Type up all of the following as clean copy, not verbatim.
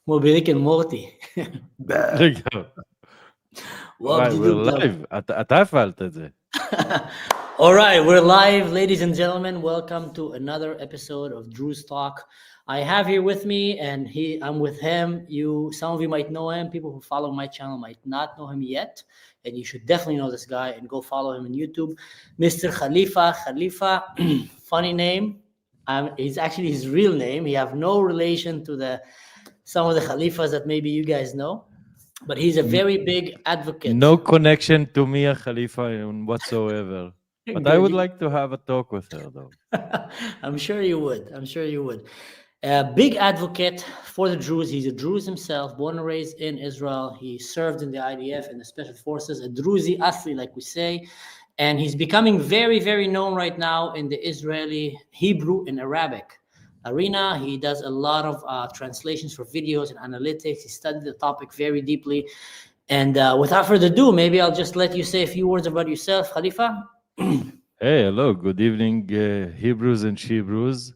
כמו בריק and מורטי. רגע. וואי, we're live. אתה הפעלת את זה. All right, we're live, ladies and gentlemen. Welcome to another episode of Drew's Talk. I have here with me, and I'm with him. Some of you might know him. People who follow my channel might not know him yet, and you should definitely know this guy and go follow him on YouTube, Mr. Khalifa. Khalifa, funny name. He's actually his real name. He have no relation to some of the Khalifas that maybe you guys know, but he's a very big advocate. No connection to Mia Khalifa whatsoever. But I would like to have a talk with her, though. I'm sure you would. A big advocate for the Druze. He's a Druze himself, born and raised in Israel. He served in the IDF and the Special Forces, a Druzi Asli, like we say. And he's becoming very, very known right now in the Israeli Hebrew and Arabic arena. He does a lot of translations for videos and analytics. He studied the topic very deeply. And without further ado, maybe I'll just let you say a few words about yourself, Khalifa. Hey, hello. Good evening, Hebrews and Shebrews.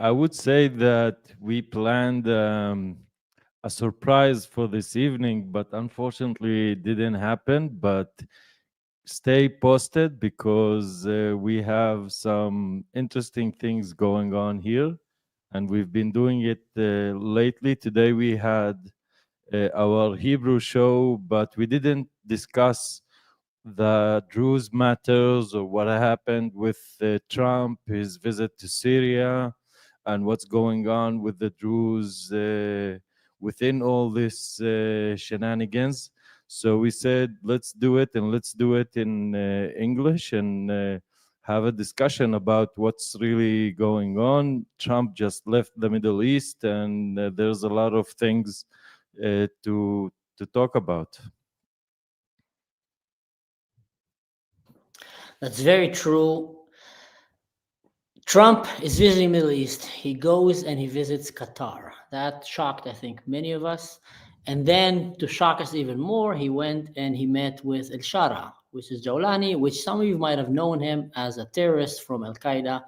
I would say that we planned a surprise for this evening, but unfortunately it didn't happen. But stay posted because we have some interesting things going on here, and we've been doing it lately. Today we had our Hebrew show, but we didn't discuss the Druze matters or what happened with Trump, his visit to Syria, and what's going on with the Druze within all this shenanigans. So we said, let's do it, and let's do it in English and have a discussion about what's really going on. Trump just left the Middle East, and there's a lot of things to talk about. That's very true. Trump is visiting Middle East. He goes and he visits Qatar. That shocked, I think, many of us. And then, to shock us even more, he went and he met with al-Shara, which is Jawlani, which some of you might have known him as a terrorist from Al-Qaeda,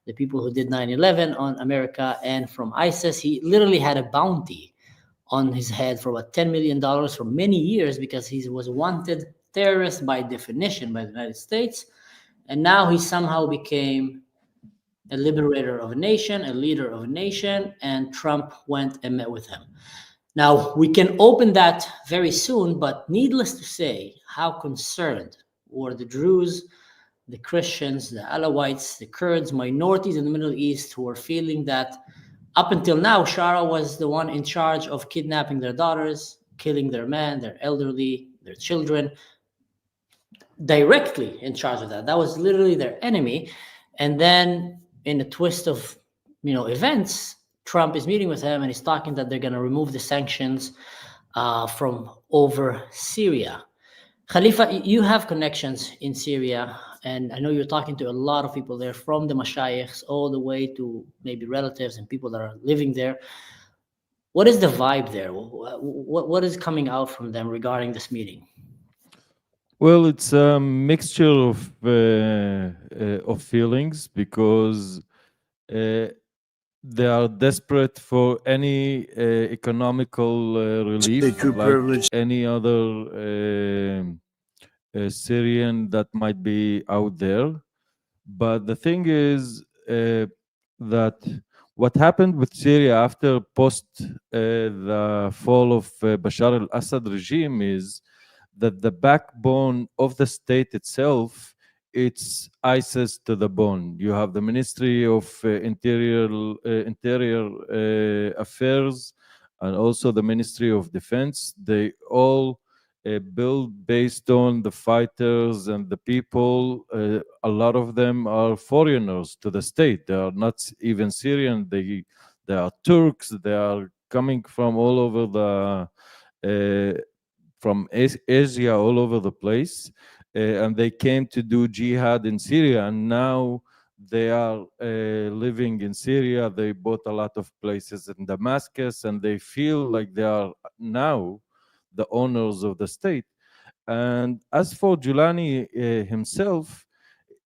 the people who did 9/11 on America, and from ISIS. He literally had a bounty on his head for about $10 million for many years because he was wanted terrorist by definition by the United States. And now he somehow became a liberator of a nation, a leader of a nation, and Trump went and met with him. Now, we can open that very soon, but needless to say, how concerned were the Druze, the Christians, the Alawites, the Kurds, minorities in the Middle East who were feeling that up until now, Shara was the one in charge of kidnapping their daughters, killing their men, their elderly, their children, directly in charge of that. That was literally their enemy. And then in a twist of, events, Trump is meeting with him and he's talking that they're going to remove the sanctions from over Syria. Khalifa, you have connections in Syria, and I know you're talking to a lot of people there, from the mashayikhs all the way to maybe relatives and people that are living there. What is the vibe there? What is coming out from them regarding this meeting? Well, it's a mixture of feelings because they are desperate for any economical relief, like any other Syrian that might be out there. But the thing is that what happened with Syria after the fall of Bashar al-Assad regime is that the backbone of the state itself, it's ISIS to the bone. You have the Ministry of Interior Affairs and also the Ministry of Defense. They all build based on the fighters and the people. A lot of them are foreigners to the state. They are not even Syrian. They are Turks. They are coming from all over from Asia, all over the place, and they came to do jihad in Syria, and now they are living in Syria. They bought a lot of places in Damascus, and they feel like they are now the owners of the state. And as for Jawlani himself,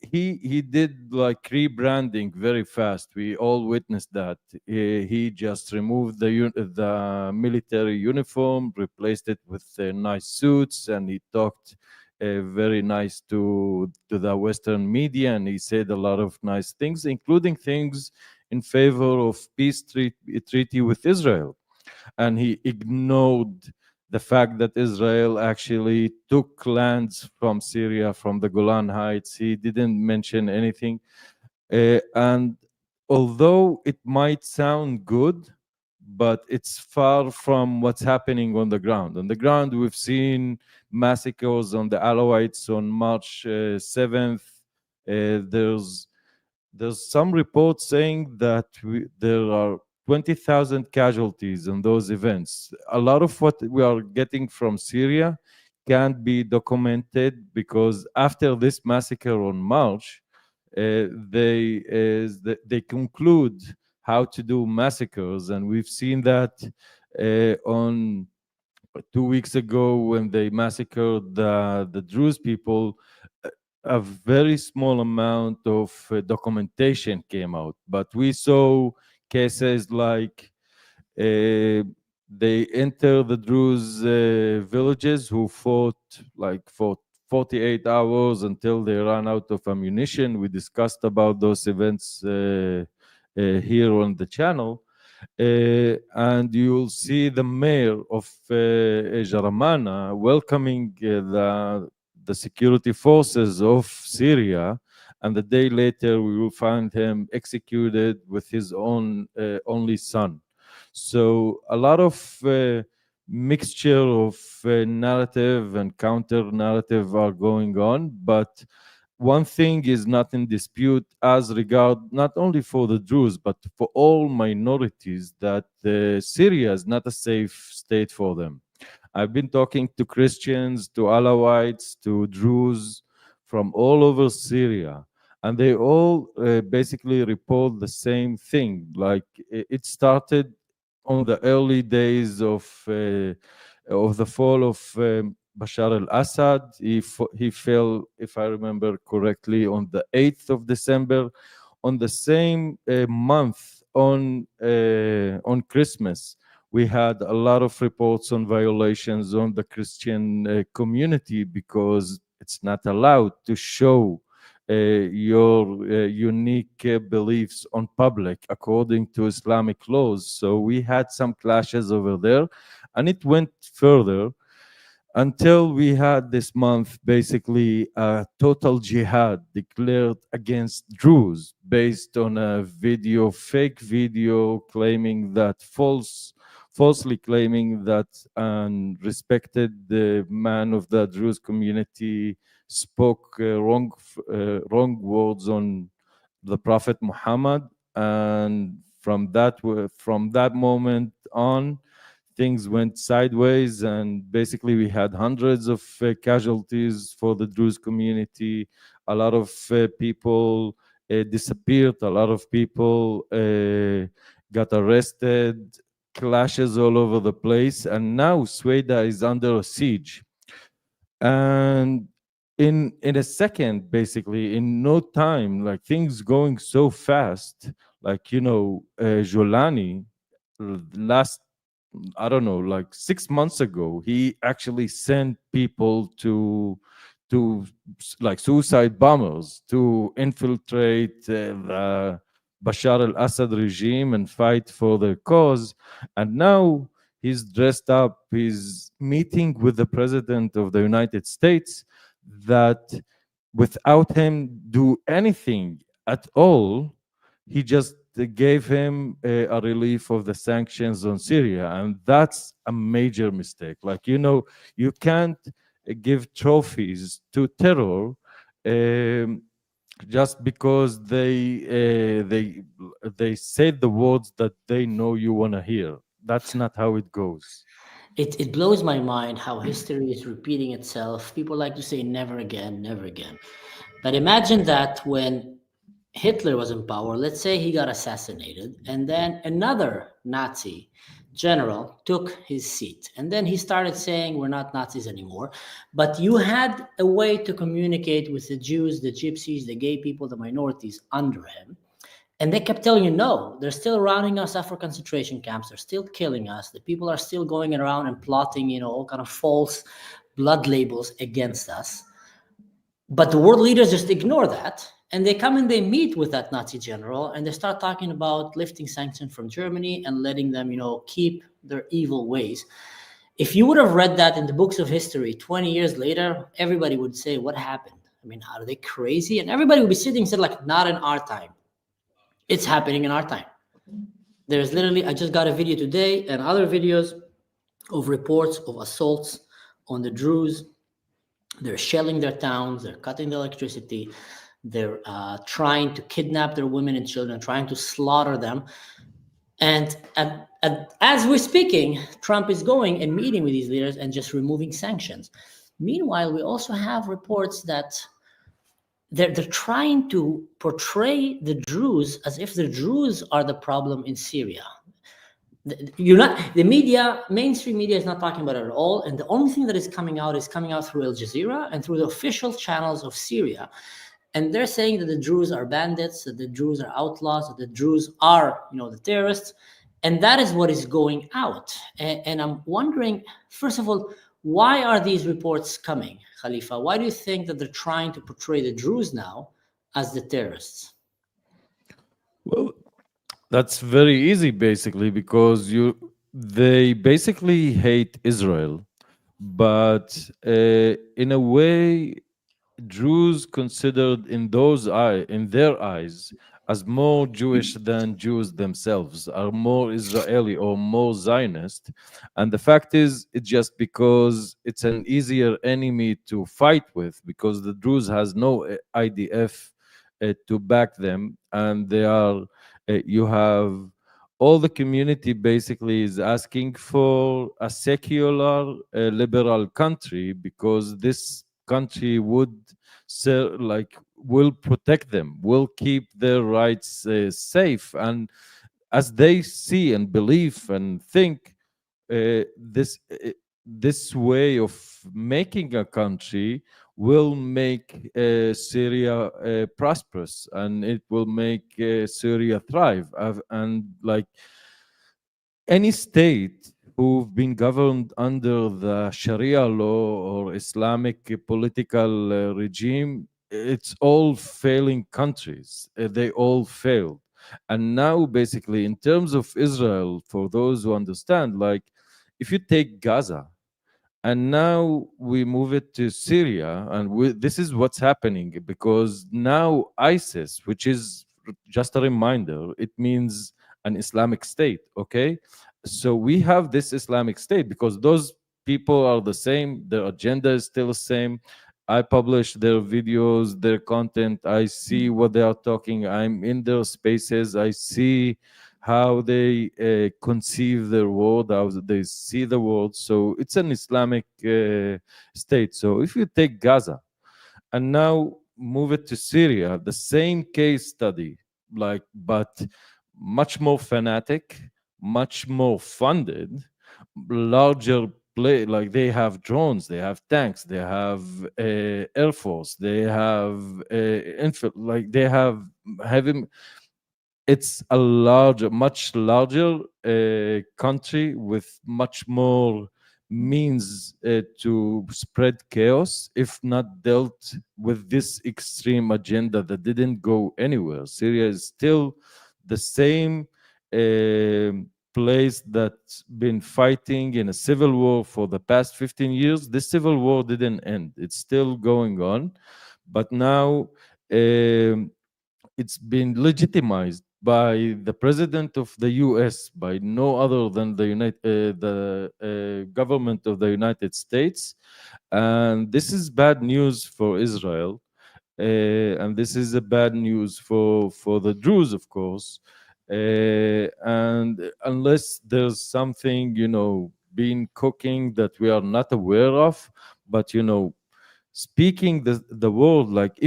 he did like rebranding very fast. We all witnessed that. He just removed the military uniform, replaced it with nice suits, and he talked very nice to the Western media, and he said a lot of nice things, including things in favor of treaty with Israel. And he ignored the fact that Israel actually took lands from Syria, from the Golan Heights. He didn't mention anything. And although it might sound good, but it's far from what's happening on the ground. On the ground, we've seen massacres on the Alawites on March 7th. There's some reports saying that there are 20,000 casualties in those events. A lot of what we are getting from Syria can't be documented because after this massacre on March, they conclude how to do massacres, and we've seen that on 2 weeks ago when they massacred the Druze people. A very small amount of documentation came out, but we saw cases like they enter the Druze villages who fought like for 48 hours until they ran out of ammunition. We discussed about those events here on the channel. And you'll see the mayor of Jaramana welcoming the security forces of Syria, and the day later we will find him executed with his own only son. So a lot of mixture of narrative and counter narrative are going on, but one thing is not in dispute as regard not only for the Druze but for all minorities, that Syria is not a safe state for them. I've been talking to Christians, to Alawites, to Druze from all over Syria, and they all basically report the same thing. Like it started on the early days of the fall of Bashar al-Assad. He fell, if I remember correctly, on the 8th of December. On the same month, on Christmas, we had a lot of reports on violations on the Christian community because it's not allowed to show your unique beliefs on public according to Islamic laws. So we had some clashes over there, and it went further until we had this month basically a total jihad declared against Druze based on a fake video claiming that falsely claiming that an respected man of the Druze community spoke wrong words on the Prophet Muhammad, and from that moment on, things went sideways, and basically we had hundreds of casualties for the Druze community. A lot of people disappeared. A lot of people got arrested. Clashes all over the place, and now Sweden is under a siege. And in a second, basically, in no time, like things going so fast, like Jolani last, I don't know, like 6 months ago, he actually sent people to like suicide bombers to infiltrate the Bashar al-Assad regime and fight for their cause. And now he's dressed up, he's meeting with the president of the United States, that without him do anything at all, he just gave him a relief of the sanctions on Syria. And that's a major mistake. Like, you can't give trophies to terror just because they said the words that they know you want to hear. That's not how it goes. It blows my mind how history is repeating itself. People like to say never again, never again. But imagine that when Hitler was in power, let's say he got assassinated, and then another Nazi general took his seat. And then he started saying, we're not Nazis anymore. But you had a way to communicate with the Jews, the Gypsies, the gay people, the minorities under him. And they kept telling you, no, they're still rounding us up for concentration camps. They're still killing us. The people are still going around and plotting, all kind of false blood labels against us. But the world leaders just ignore that. And they come and they meet with that Nazi general and they start talking about lifting sanctions from Germany and letting them, keep their evil ways. If you would have read that in the books of history 20 years later, everybody would say, what happened? I mean, are they crazy? And everybody would be sitting and said, like, not in our time. It's happening in our time. There's literally, I just got a video today and other videos of reports of assaults on the Druze. They're shelling their towns, they're cutting the electricity, they're trying to kidnap their women and children, trying to slaughter them. And as we're speaking, Trump is going and meeting with these leaders and just removing sanctions. Meanwhile, we also have reports that they're trying to portray the Druze as if the Druze are the problem in Syria. The media, mainstream media is not talking about it at all. And the only thing that is coming out through Al Jazeera and through the official channels of Syria. And they're saying that the Druze are bandits, that the Druze are outlaws, that the Druze are, the terrorists. And that is what is going out. And I'm wondering, first of all, why are these reports coming, Khalifa? Why do you think that they're trying to portray the Druze now as the terrorists? Well, that's very easy, basically, because they basically hate Israel, but in a way, Druze considered in their eyes as more Jewish than Jews themselves, are more Israeli or more Zionist. And the fact is, it's just because it's an easier enemy to fight with, because the Druze has no IDF to back them, and they are. You have all the community basically is asking for a secular, liberal country, because this country will protect them, will keep their rights safe. And as they see and believe and think, this way of making a country will make Syria prosperous, and it will make Syria thrive. And like any state who've been governed under the Sharia law or Islamic political regime, it's all failing countries. They all failed. And now, basically, in terms of Israel, for those who understand, like if you take Gaza, and now we move it to Syria, and this is what's happening, because now ISIS, which is just a reminder, it means an Islamic state, okay? So we have this Islamic state because those people are the same, their agenda is still the same. I publish their videos, their content, I see what they are talking, I'm in their spaces, I see how they conceive their world, how they see the world. So it's an Islamic state. So if you take Gaza and now move it to Syria, the same case study, but much more fanatic, much more funded, larger play. Like they have drones, they have tanks, they have air force, they have they have heavy. It's a much larger country with much more means to spread chaos, if not dealt with this extreme agenda that didn't go anywhere. Syria is still the same place that's been fighting in a civil war for the past 15 years. This civil war didn't end. It's still going on. But now it's been legitimized by the president of the U.S., by no other than the government of the United States. And this is bad news for Israel. And this is a bad news for the Druze, of course. And unless there's something, been cooking that we are not aware of, but, speaking the world, like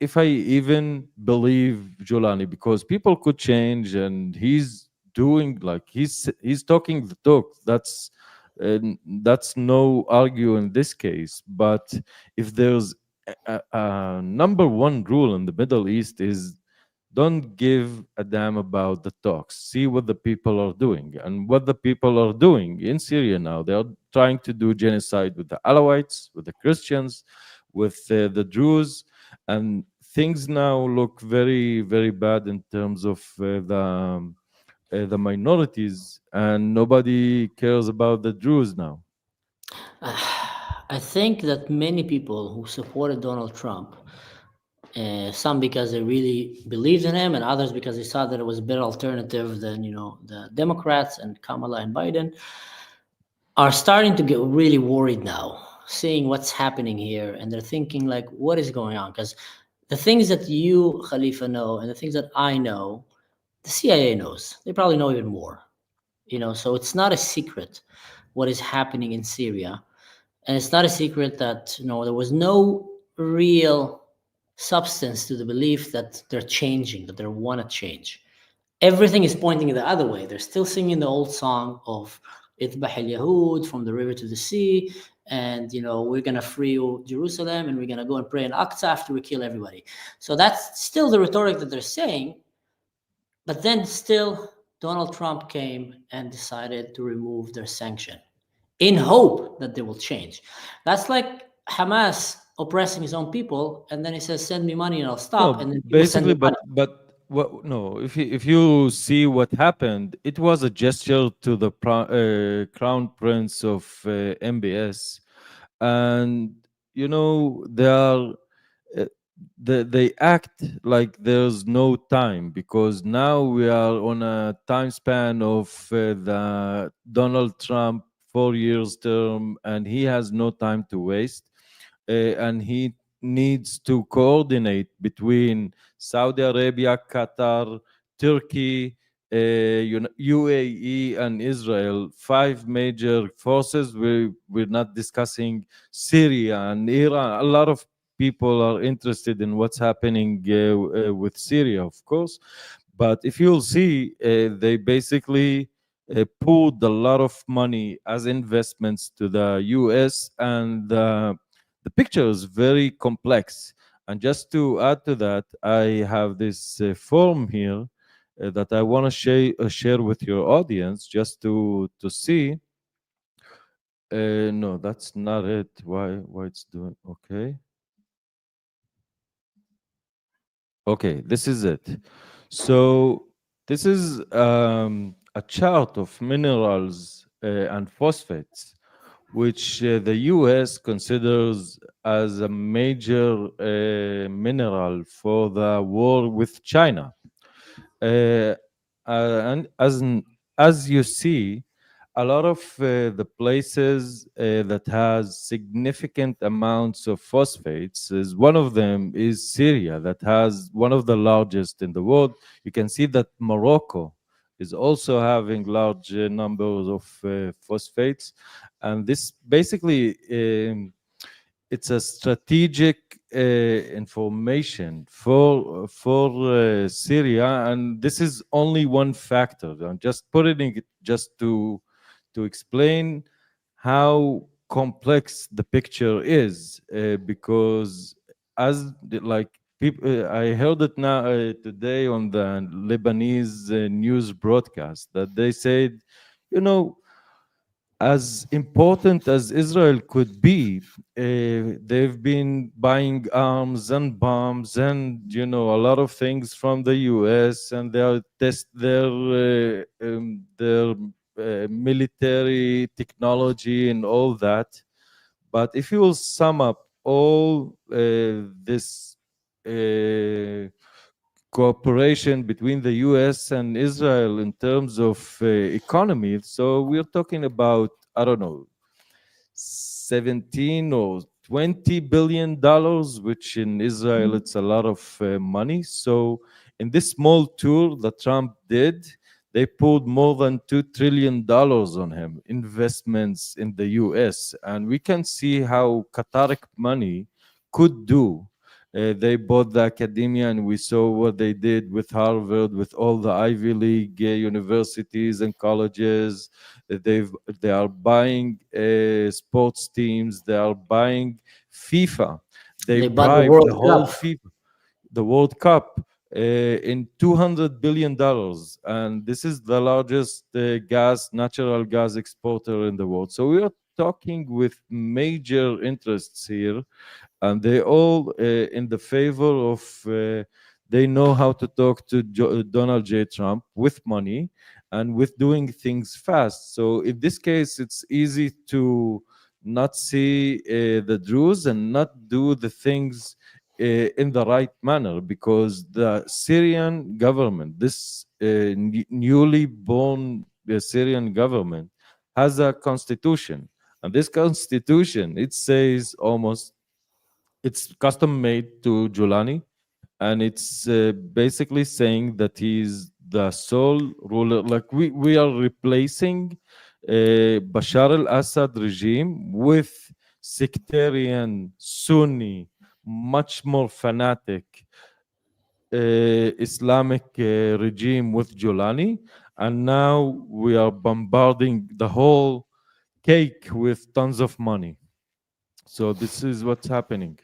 if I even believe Jolani, because people could change and he's doing, like he's talking the talk. That's no argue in this case. But if there's a number one rule in the Middle East is don't give a damn about the talks. See what the people are doing. And what the people are doing in Syria now, they are trying to do genocide with the Alawites, with the Christians, with the Druze. And things now look very, very bad in terms of the minorities. And nobody cares about the Druze now. I think that many people who supported Donald Trump, some because they really believed in him, and others because they saw that it was a better alternative than the Democrats and Kamala and Biden, are starting to get really worried now, seeing what's happening here, and they're thinking like, what is going on? Because the things that you, Khalifa, know, and the things that I know, the CIA knows. They probably know even more. So it's not a secret what is happening in Syria. And it's not a secret that there was no real substance to the belief that they're changing, that they want to change. Everything is pointing the other way. They're still singing the old song of Itbah al-Yahud, from the river to the sea, and we're going to free Jerusalem, and we're going to go and pray in Aqsa after we kill everybody. So that's still the rhetoric that they're saying. But then still, Donald Trump came and decided to remove their sanction in hope that they will change. That's like Hamas oppressing his own people, and then he says, "Send me money and I'll stop." No, And then basically, but what? No, if you see what happened, it was a gesture to the crown prince of MBS, and they are. They act like there's no time, because now we are on a time span of the Donald Trump 4 years term, and he has no time to waste, and he needs to coordinate between Saudi Arabia, Qatar, Turkey, UAE, and Israel, 5 major forces. We're not discussing Syria and Iran. A lot of people are interested in what's happening with Syria, of course. But if you'll see, they basically poured a lot of money as investments to the US, and the picture is very complex. And just to add to that, I have this form here that I want to share with your audience, just to see. No, that's not it. Why it's doing? Okay, this is it. So this is a chart of minerals and phosphates, which the US considers as a major mineral for the war with China. And as you see, a lot of the places that has significant amounts of phosphates, is one of them is Syria, that has one of the largest in the world. You can see that Morocco is also having large numbers of phosphates, and this basically it's a strategic information for Syria, and this is only one factor. I'm just putting it just to explain how complex the picture is, because as like people, I heard it now today on the Lebanese news broadcast, that they said, as important as Israel could be, they've been buying arms and bombs and a lot of things from the U.S., and they test their military technology and all that. But if you will sum up all this cooperation between the US and Israel in terms of economy, so we're talking about, I don't know, 17 or 20 billion dollars, which in Israel it's a lot of money. So in this small tour that Trump did, they poured more than $2 trillion on him, investments in the US. And we can see how Qatari money could do They bought the academia, and we saw what they did with Harvard, with all the Ivy League universities and colleges. They are buying sports teams. They are buying FIFA. They They bought the bribed the World whole Cup. FIFA, the World Cup, in $200 billion, and this is the largest natural gas exporter in the world. So we are talking with major interests here, and they all in the favor of. They know how to talk to Donald J. Trump with money and with doing things fast. So in this case, it's easy to not see the Druze and not do the things in the right manner, because the Syrian government, this newly born Syrian government, has a constitution, and this constitution, it says almost, it's custom made to Julani, and it's basically saying that he's the sole ruler. Like we are replacing Bashar al-Assad regime with sectarian Sunni, much more fanatic Islamic regime with Julani, and now we are bombarding the whole cake with tons of money. So this is what's happening.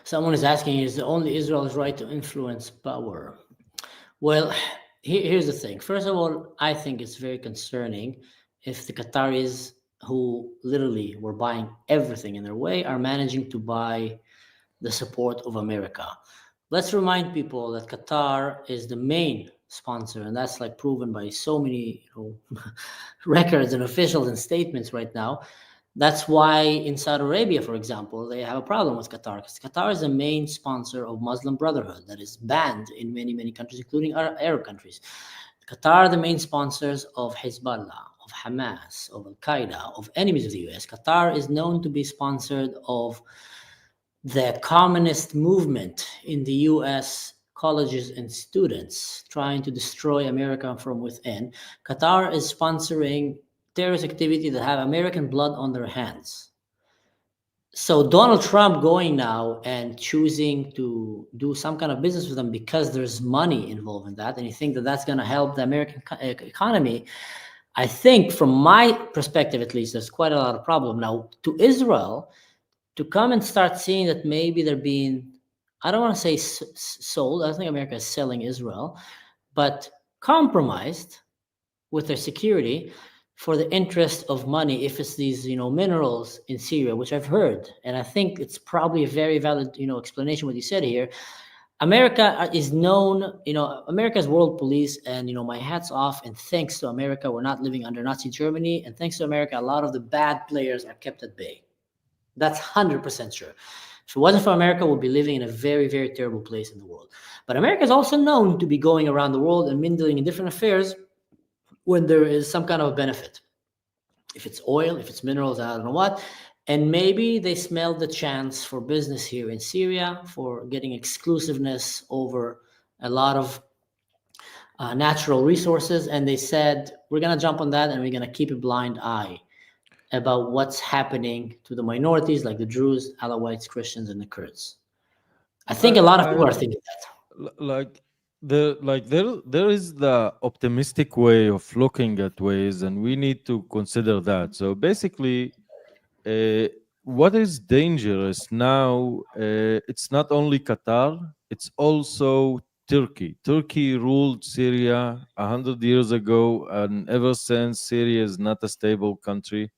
Someone is asking, is it only Israel's right to influence power? Well, here's the thing. First of all, I think it's very concerning if the Qataris, who literally were buying everything in their way, are managing to buy the support of America. Let's remind people that Qatar is the main sponsor, and that's like proven by so many records and officials and statements right now. That's why in Saudi Arabia, for example, they have a problem with Qatar, because Qatar is the main sponsor of Muslim Brotherhood that is banned in many, many countries, including Arab countries. Qatar are the main sponsors of Hezbollah, of Hamas, of Al-Qaeda, of enemies of the US. Qatar is known to be sponsored of the communist movement in the US colleges and students trying to destroy America from within. Qatar is sponsoring terrorist activity that have American blood on their hands. So Donald Trump going now and choosing to do some kind of business with them because there's money involved in that, and you think that that's going to help the American economy, I think from my perspective at least, there's quite a lot of problem. Now to Israel, to come and start seeing that maybe they're being, I don't want to say sold, I don't think America is selling Israel, but compromised with their security for the interest of money, if it's these minerals in Syria, which I've heard, and I think it's probably a very valid explanation what you said here. America is known, America's world police, and my hat's off, and thanks to America, we're not living under Nazi Germany, and thanks to America, a lot of the bad players are kept at bay. That's 100% true. If it wasn't for America, we'd be living in a very, very terrible place in the world. But America is also known to be going around the world and mingling in different affairs when there is some kind of a benefit. If it's oil, if it's minerals, I don't know what. And maybe they smelled the chance for business here in Syria, for getting exclusiveness over a lot of natural resources. And they said, we're going to jump on that and we're going to keep a blind eye about what's happening to the minorities like the Druze, Alawites, Christians, and the Kurds. I think a lot of people are thinking that. There is the optimistic way of looking at ways, and we need to consider that. So basically, what is dangerous now, it's not only Qatar, it's also Turkey. Turkey ruled Syria 100 years ago, and ever since, Syria is not a stable country,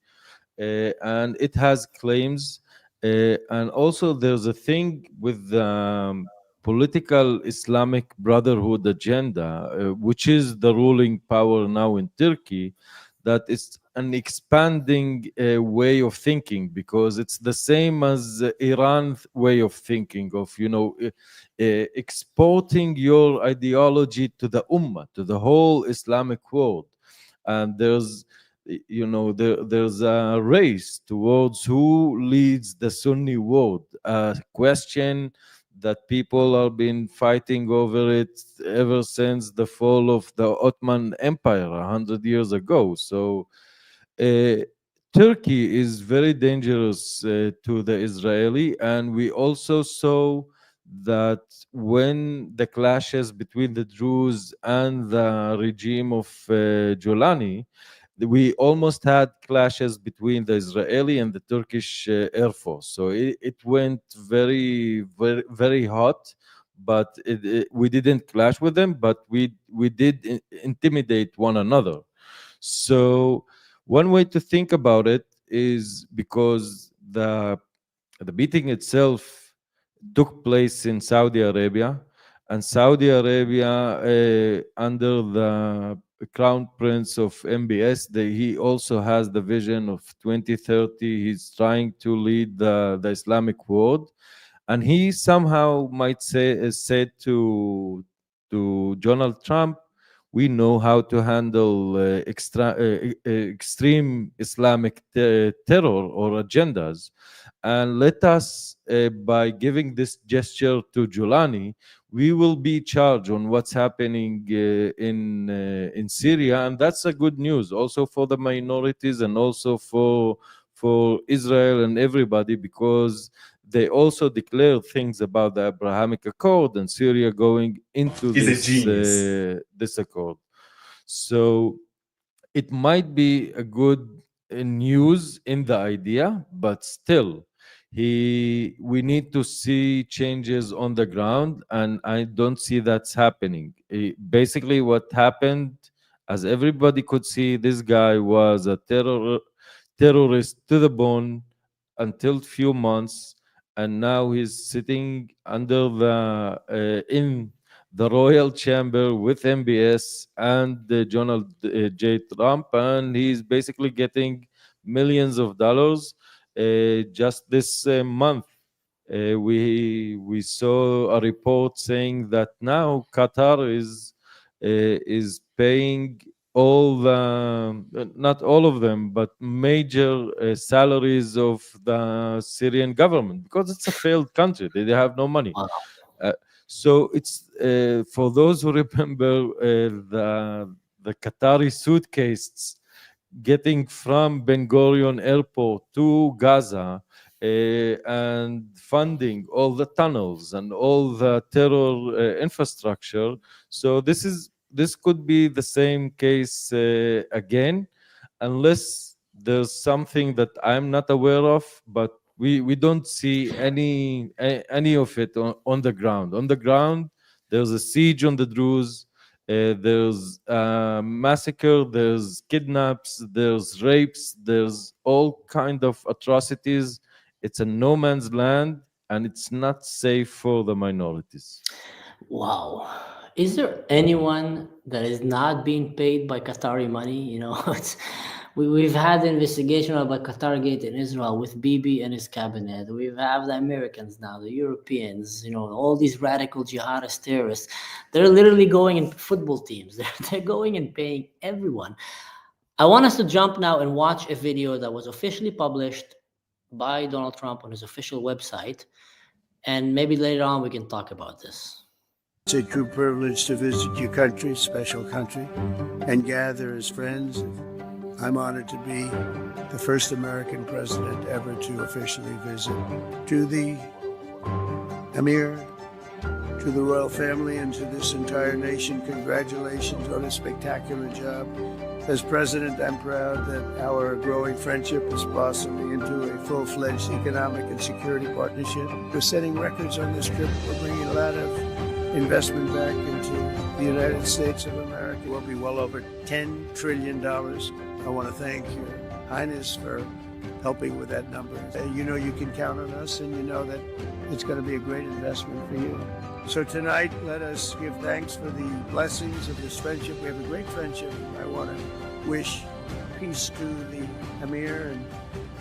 and it has claims. And also there's a thing with the political Islamic Brotherhood agenda, which is the ruling power now in Turkey, that is an expanding way of thinking, because it's the same as Iran's way of thinking of, exporting your ideology to the Ummah, to the whole Islamic world. And there's there's a race towards who leads the Sunni world, a question that people have been fighting over it ever since the fall of the Ottoman Empire 100 years ago. So Turkey is very dangerous to the Israeli, and we also saw that when the clashes between the Druze and the regime of Giuliani, we almost had clashes between the Israeli and the Turkish Air Force. So it went very hot, but we didn't clash with them, but we did intimidate one another. So one way to think about it is because the beating itself took place in Saudi Arabia, and Saudi Arabia, under the Crown Prince of MBS, he also has the vision of 2030. He's trying to lead the Islamic world, and he somehow might said to Donald Trump, we know how to handle extreme Islamic terror or agendas, and let us, by giving this gesture to Giuliani, we will be charged on what's happening in Syria, and that's a good news also for the minorities and also for Israel and everybody, because they also declare things about the Abrahamic Accord and Syria going into this accord. So it might be a good news in the idea, but still, we need to see changes on the ground, and I don't see that's happening. Basically, what happened, as everybody could see, this guy was a terrorist to the bone until few months, and now he's sitting under in the royal chamber with MBS and Donald J. Trump, and he's basically getting millions of dollars. Just this month, we saw a report saying that now Qatar is paying all the, not all of them, but major salaries of the Syrian government, because it's a failed country. They have no money. Wow. So it's for those who remember the Qatari suitcase getting from Ben Gurion Airport to Gaza, and funding all the tunnels and all the terror infrastructure. So this could be the same case again, unless there's something that I'm not aware of, but we don't see any of it on the ground. On the ground, there's a siege on the Druze, there's massacre, there's kidnaps, there's rapes, there's all kind of atrocities. It's a no man's land, and it's not safe for the minorities. Wow. Is there anyone that is not being paid by Qatari money? You know, we've had the investigation about Qatargate in Israel with Bibi and his cabinet. We have the Americans now, the Europeans, you know, all these radical jihadist terrorists. They're literally going in football teams. They're going and paying everyone. I want us to jump now and watch a video that was officially published by Donald Trump on his official website. And maybe later on we can talk about this. It's a true privilege to visit your country, special country, and gather as friends. I'm honored to be the first American president ever to officially visit. To the Emir, to the royal family, and to this entire nation, congratulations on a spectacular job. As president, I'm proud that our growing friendship is blossoming into a full-fledged economic and security partnership. We're setting records on this trip. We're bringing a lot of investment back into the United States of America. Will be well over $10 trillion. I want to thank Your Highness for helping with that number. You know you can count on us, and you know that it's going to be a great investment for you. So tonight, let us give thanks for the blessings of this friendship. We have a great friendship. I want to wish peace to the Emir and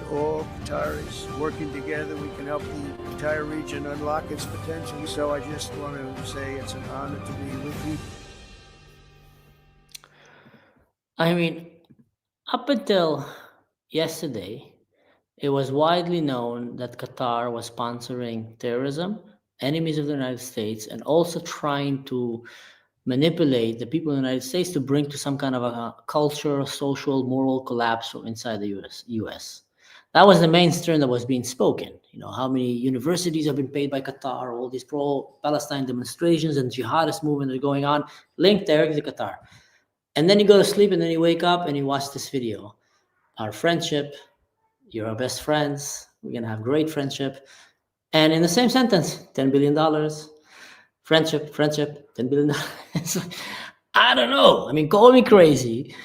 to all Qataris. Working together, we can help the entire region unlock its potential. So I just want to say it's an honor to be with you. I mean, up until yesterday, it was widely known that Qatar was sponsoring terrorism, enemies of the United States, and also trying to manipulate the people in the United States to bring to some kind of a cultural, social, moral collapse from inside the US. That was the mainstream that was being spoken. You know, how many universities have been paid by Qatar, all these pro-Palestine demonstrations and jihadist movement that are going on, linked directly to Qatar. And then you go to sleep and then you wake up and you watch this video. Our friendship, you're our best friends, we're going to have great friendship. And in the same sentence, $10 billion, friendship, $10 billion. I don't know. I mean, call me crazy.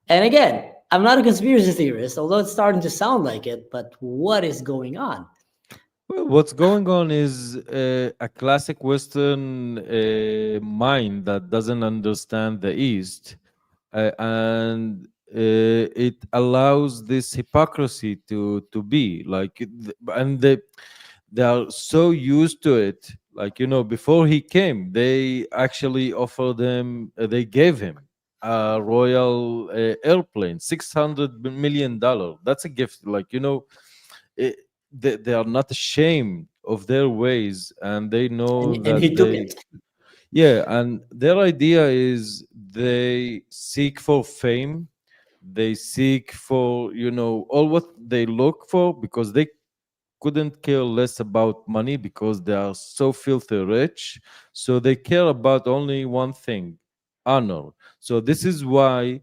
And again, I'm not a conspiracy theorist, although it's starting to sound like it, but what is going on? Well, what's going on is a classic Western mind that doesn't understand the East, and it allows this hypocrisy to be like, and they are so used to it. Like, you know, before he came, they actually offered him, they gave him a royal airplane, $600 million. That's a gift. Like, you know, they are not ashamed of their ways, and they know And that he took it. yeah, and their idea is they seek for fame, they seek for, you know, all what they look for, because they couldn't care less about money because they are so filthy rich. So they care about only one thing: honor. So this is why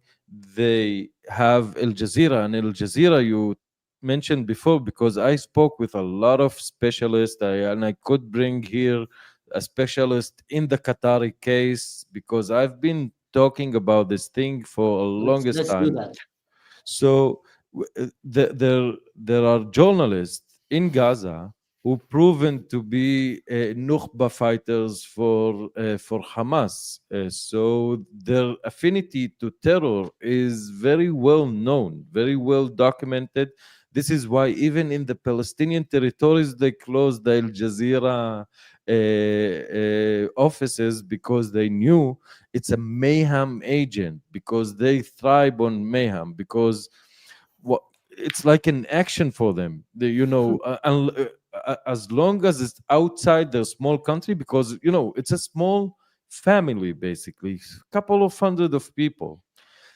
they have Al Jazeera. And Al Jazeera, you mentioned before, because I spoke with a lot of specialists, and I could bring here a specialist in the Qatari case, because I've been talking about this thing for a longest Let's do time. that. So there are journalists in Gaza who proven to be Nukhba fighters for Hamas. So their affinity to terror is very well known, very well documented. This is why even in the Palestinian territories, they closed the Al Jazeera offices, because they knew it's a mayhem agent, because they thrive on mayhem, because it's like an action for them. You know, as long as it's outside their small country, because, you know, it's a small family, basically, a couple of hundred of people.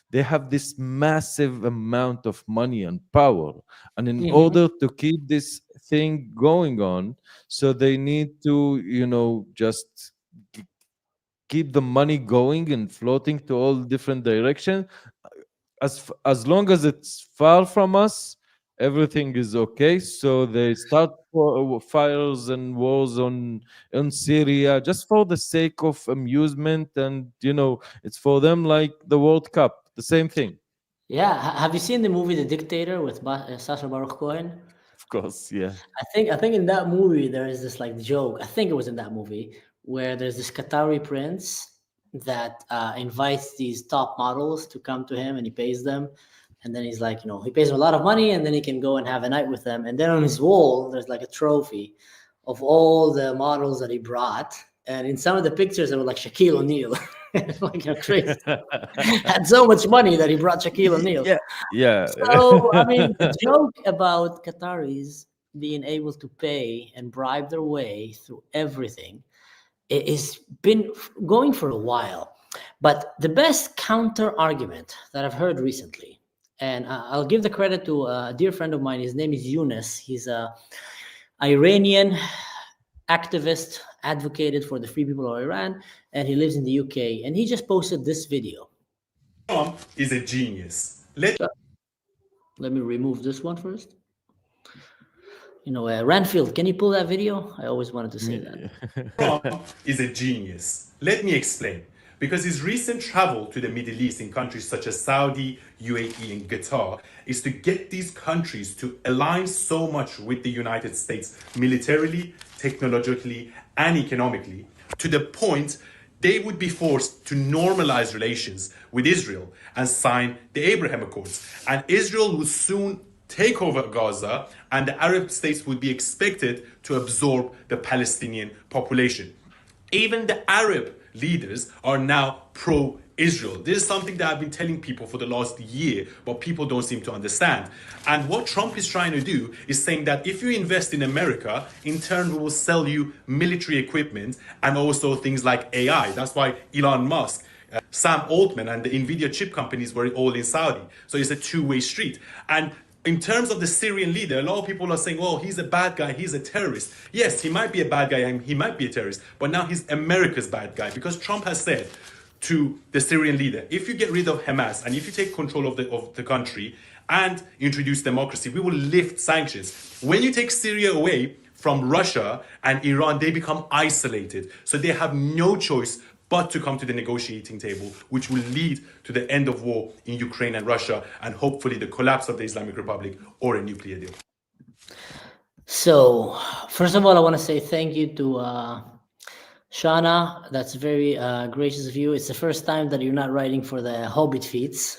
They have this massive amount of money and power, and in order to keep this thing going on, so they need to, you know, just keep the money going and floating to all different directions. As long as it's far from us, everything is okay. So they start fires and wars in Syria just for the sake of amusement, and, you know, it's for them like the World Cup, the same thing. Yeah. Have you seen the movie The Dictator with Sacha Baruch Cohen? Of course, yeah. I think in that movie there is this like joke. I think it was in that movie where there's this Qatari prince that invites these top models to come to him, and he pays them, and then he's like, you know, he pays them a lot of money, and then he can go and have a night with them. And then on his wall there's like a trophy of all the models that he brought, and in some of the pictures there were like Shaquille O'Neal. Like, you know, crazy. Had so much money that he brought Shaquille O'Neal. Yeah. So, I mean, the joke about Qataris being able to pay and bribe their way through everything is been going for a while. But the best counter argument that I've heard recently, and I'll give the credit to a dear friend of mine. His name is Yunus. He's a Iranian activist, advocated for the free people of Iran, and he lives in the UK. And he just posted this video. Trump is a genius. Let me remove this one first. You know, Ranfield, can you pull that video? I always wanted to say that. Trump is a genius. Let me explain. Because his recent travel to the Middle East in countries such as Saudi, UAE, and Qatar is to get these countries to align so much with the United States militarily, technologically, and economically, to the point they would be forced to normalize relations with Israel and sign the Abraham Accords. And Israel would soon take over Gaza, and the Arab states would be expected to absorb the Palestinian population. Even the Arab leaders are now pro-Israel. This is something that I've been telling people for the last year, but people don't seem to understand. And what Trump is trying to do is saying that if you invest in America, in turn we will sell you military equipment and also things like AI. That's why Elon Musk, Sam Altman, and the NVIDIA chip companies were all in Saudi. So it's a two-way street. And in terms of the Syrian leader, a lot of people are saying, oh, he's a bad guy, he's a terrorist. Yes, he might be a bad guy and he might be a terrorist, but now he's America's bad guy, because Trump has said to the Syrian leader, if you get rid of Hamas and if you take control of the country and introduce democracy, we will lift sanctions. When you take Syria away from Russia and Iran, they become isolated. So they have no choice but to come to the negotiating table, which will lead to the end of war in Ukraine and Russia, and hopefully the collapse of the Islamic Republic or a nuclear deal. So, first of all, I want to say thank you to Shana. That's very gracious of you. It's the first time that you're not writing for the Hobbit feats.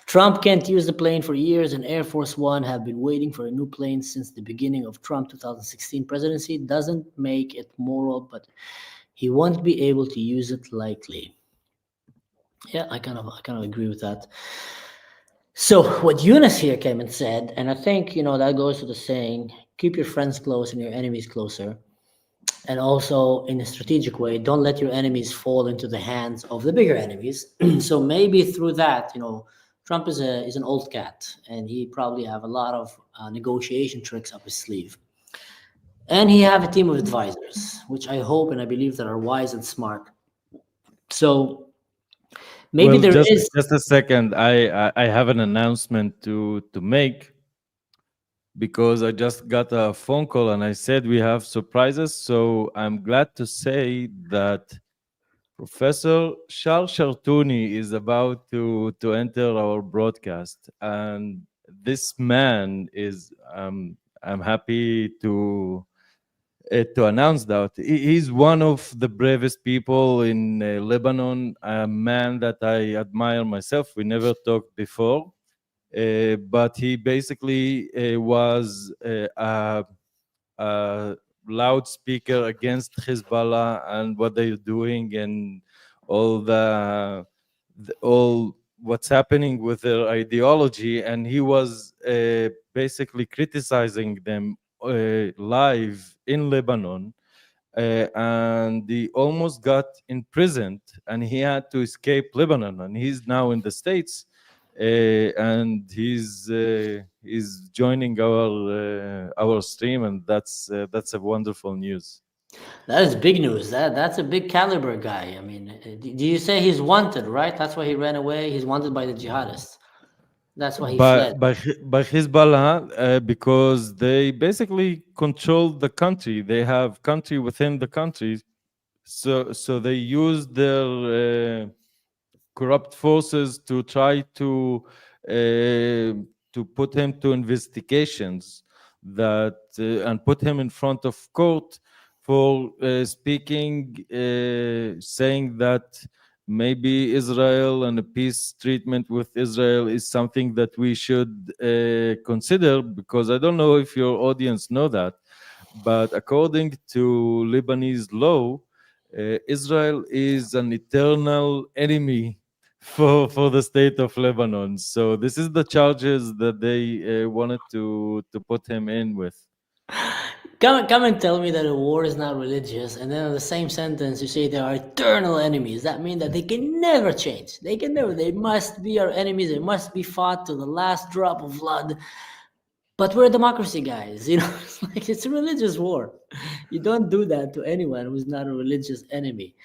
Trump can't use the plane for years, and Air Force One have been waiting for a new plane since the beginning of Trump 2016 presidency. Doesn't make it moral, but he won't be able to use it likely. Yeah, I kind of agree with that. So what Yunus here came and said, and I think, that goes to the saying, keep your friends close and your enemies closer. And also in a strategic way, don't let your enemies fall into the hands of the bigger enemies. So maybe through that, Trump is an old cat, and he probably have a lot of negotiation tricks up his sleeve. And he have a team of advisors, which I hope and I believe that are wise and smart. So maybe just a second. I have an announcement to make, because I just got a phone call and I said we have surprises. So I'm glad to say that Professor Chartouni is about to enter our broadcast, and this man is I'm happy to announce that he's one of the bravest people in Lebanon, a man that I admire myself. We never talked before, but he basically was a loudspeaker against Hezbollah and what they're doing, and all what's happening with their ideology, and he was basically criticizing them live in Lebanon, and he almost got imprisoned, and he had to escape Lebanon, and he's now in the States, and he's joining our stream, and that's a wonderful news. That is big news. That's a big caliber guy. I mean, do you say he's wanted, right? That's why he ran away. He's wanted by the jihadists. That's why he fled. By Hezbollah, because they basically control the country. They have country within the country, so they use their corrupt forces to try to put him to investigations that and put him in front of court for speaking, saying that maybe Israel and a peace treatment with Israel is something that we should consider, because I don't know if your audience know that, but according to Lebanese law, Israel is an eternal enemy for the state of Lebanon. So this is the charges that they wanted to put him in with. Come and tell me that a war is not religious, and then in the same sentence you say they are eternal enemies. That means that they can never change. They can never. They must be our enemies. They must be fought to the last drop of blood. But we're a democracy, guys. It's a religious war. You don't do that to anyone who's not a religious enemy.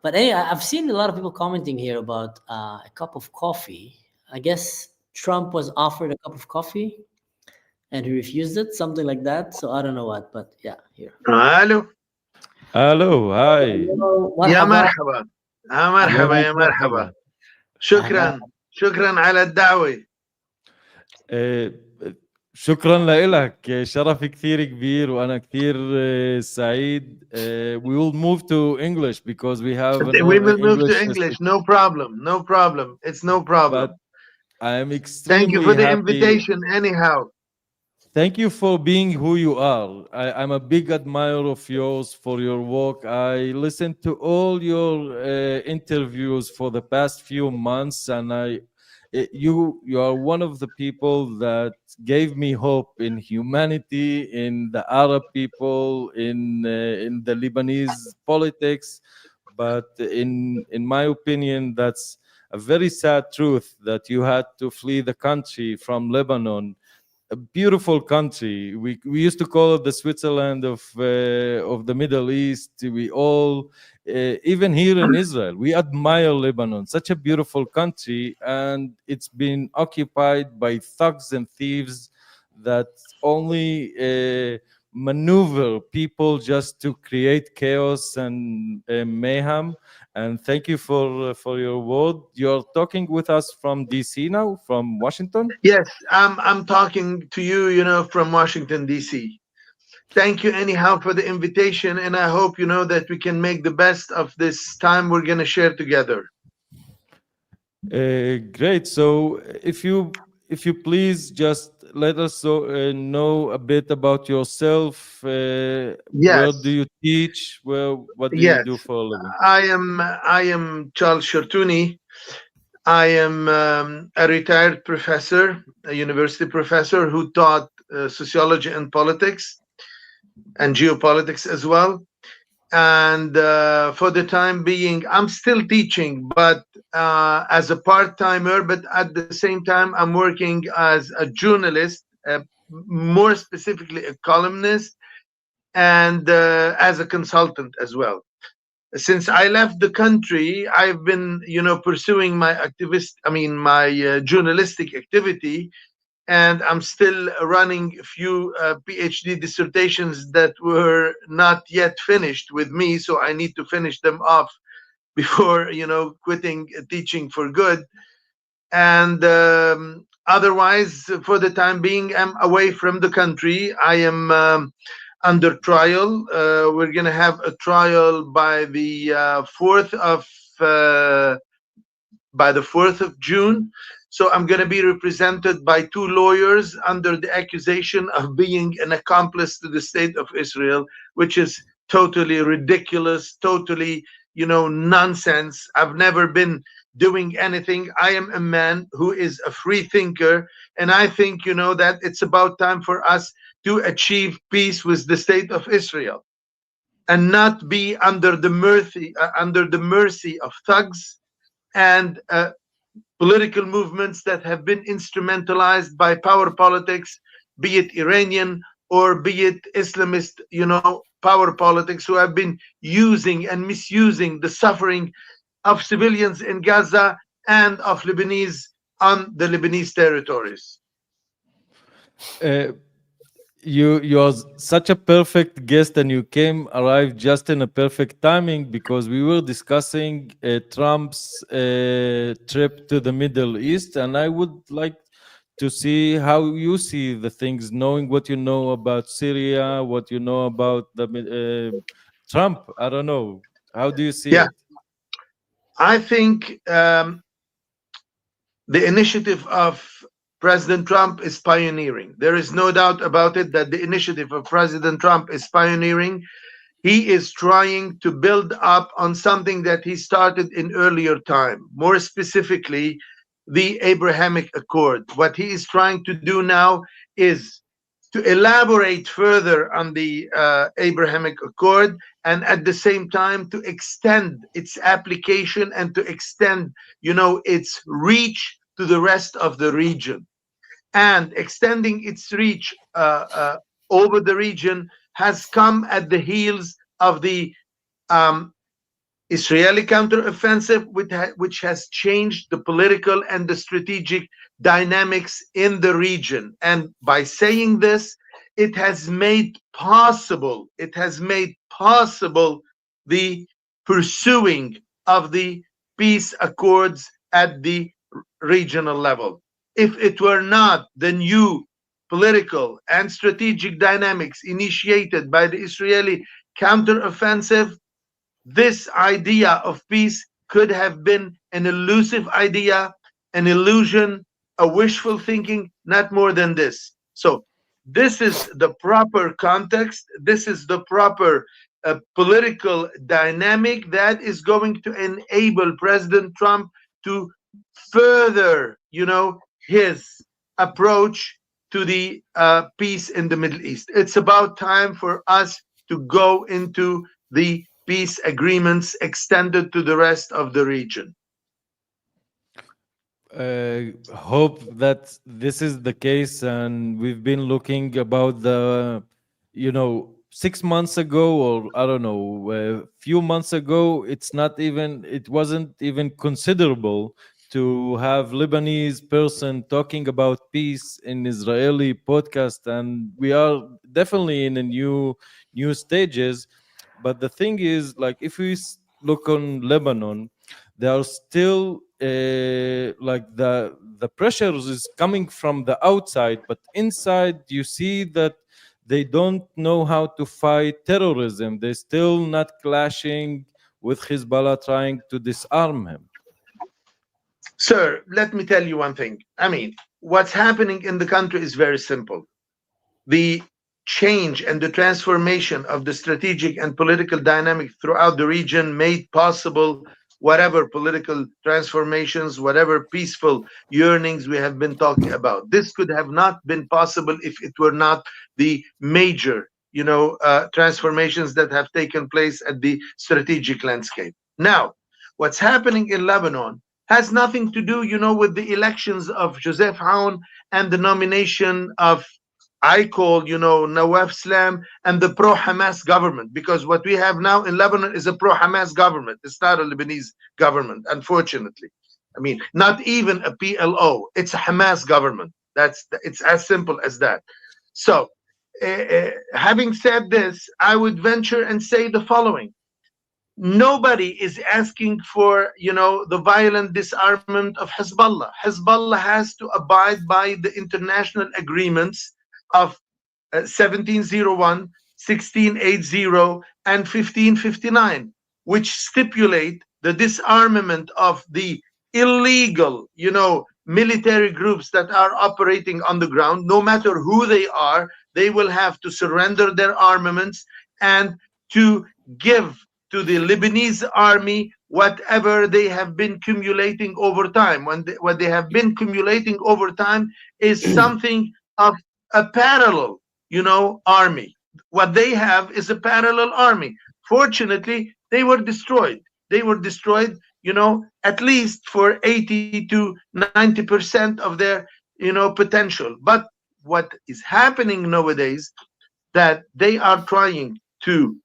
But anyway, I've seen a lot of people commenting here about a cup of coffee. I guess Trump was offered a cup of coffee and he refused it, something like that. So I don't know what, but yeah, here. الو Hi. يا مرحبا يا مرحبا شكرا على الدعوة. شكرا لك، شرف كثير كبير وأنا كثير سعيد. We will move to English because we have We will move to English. No problem. It's no problem. But I am extremely Thank you for the happy. invitation anyhow. Thank you for being who you are. I'm a big admirer of yours for your work. I listened to all your interviews for the past few months, and you are one of the people that gave me hope in humanity, in the Arab people, in the Lebanese politics. But in my opinion, that's a very sad truth that you had to flee the country from Lebanon a beautiful country. We used to call it the Switzerland of the Middle East. We all, even here in Israel, we admire Lebanon, such a beautiful country, and it's been occupied by thugs and thieves that only maneuver people just to create chaos and mayhem. And thank you for your word. You're talking with us from DC now, from Washington? Yes, I'm talking to you, from Washington, D.C. Thank you anyhow for the invitation, and I hope, that we can make the best of this time we're going to share together. Great. So if you please just let us know a bit about yourself. Yes. Where do you teach? What do you do for a living? I am Charles Chartouni. I am a retired professor, a university professor who taught sociology and politics and geopolitics as well. And for the time being, I'm still teaching, but as a part-timer, but at the same time, I'm working as a journalist, more specifically a columnist, and as a consultant as well. Since I left the country, I've been, pursuing my journalistic activity, and I'm still running a few PhD dissertations that were not yet finished with me, so I need to finish them off before, quitting teaching for good. And otherwise, for the time being, I'm away from the country. I am under trial. We're going to have a trial by the 4th of June. So I'm going to be represented by two lawyers under the accusation of being an accomplice to the state of Israel, which is totally ridiculous, totally, nonsense. I've never been doing anything. I am a man who is a free thinker, and I think, that it's about time for us to achieve peace with the state of Israel and not be under the mercy of thugs and political movements that have been instrumentalized by power politics, be it Iranian or be it Islamist, power politics, who have been using and misusing the suffering of civilians in Gaza and of Lebanese on the Lebanese territories. You're such a perfect guest, and you arrived just in a perfect timing, because we were discussing Trump's trip to the Middle East, and I would like to see how you see the things, knowing what you know about Syria, what you know about the Trump. I don't know. How do you see it? I think the initiative of President Trump is pioneering. There is no doubt about it that the initiative of President Trump is pioneering. He is trying to build up on something that he started in earlier time, more specifically, the Abrahamic Accord. What he is trying to do now is to elaborate further on the Abrahamic Accord, and at the same time to extend its application and to extend, its reach to the rest of the region. And extending its reach over the region has come at the heels of the Israeli counteroffensive, which has changed the political and the strategic dynamics in the region. And by saying this, it has made possible the pursuing of the peace accords at the regional level. If it were not the new political and strategic dynamics initiated by the Israeli counteroffensive, this idea of peace could have been an elusive idea, an illusion, a wishful thinking, not more than this. So this is the proper context. This is the proper political dynamic that is going to enable President Trump to further, his approach to the peace in the Middle East. It's about time for us to go into the peace agreements extended to the rest of the region. hope that this is the case, and we've been looking about the, 6 months ago, or I don't know, a few months ago, it wasn't even considerable to have Lebanese person talking about peace in Israeli podcast, and we are definitely in a new stages. But the thing is, like, if we look on Lebanon, there are still like the pressures is coming from the outside, but inside you see that they don't know how to fight terrorism. They're still not clashing with Hezbollah, trying to disarm him. Sir, let me tell you one thing. I mean, what's happening in the country is very simple. The change and the transformation of the strategic and political dynamic throughout the region made possible whatever political transformations, whatever peaceful yearnings we have been talking about. This could have not been possible if it were not the major, transformations that have taken place at the strategic landscape. Now, what's happening in Lebanon has nothing to do, with the elections of Joseph Aoun and the nomination of, I call, Nawaf Salam and the pro-Hamas government, because what we have now in Lebanon is a pro-Hamas government. It's not a Lebanese government, unfortunately. I mean, not even a PLO. It's a Hamas government. It's as simple as that. So, having said this, I would venture and say the following. Nobody is asking for, the violent disarmament of Hezbollah. Hezbollah has to abide by the international agreements of 1701, 1680, and 1559, which stipulate the disarmament of the illegal, military groups that are operating on the ground. No matter who they are, they will have to surrender their armaments and to give to the Lebanese army whatever they have been accumulating over time. What they have been accumulating over time is something of a parallel, army. What they have is a parallel army. Fortunately, they were destroyed. They were destroyed, at least for 80 to 90% of their, potential. But what is happening nowadays, that they are trying to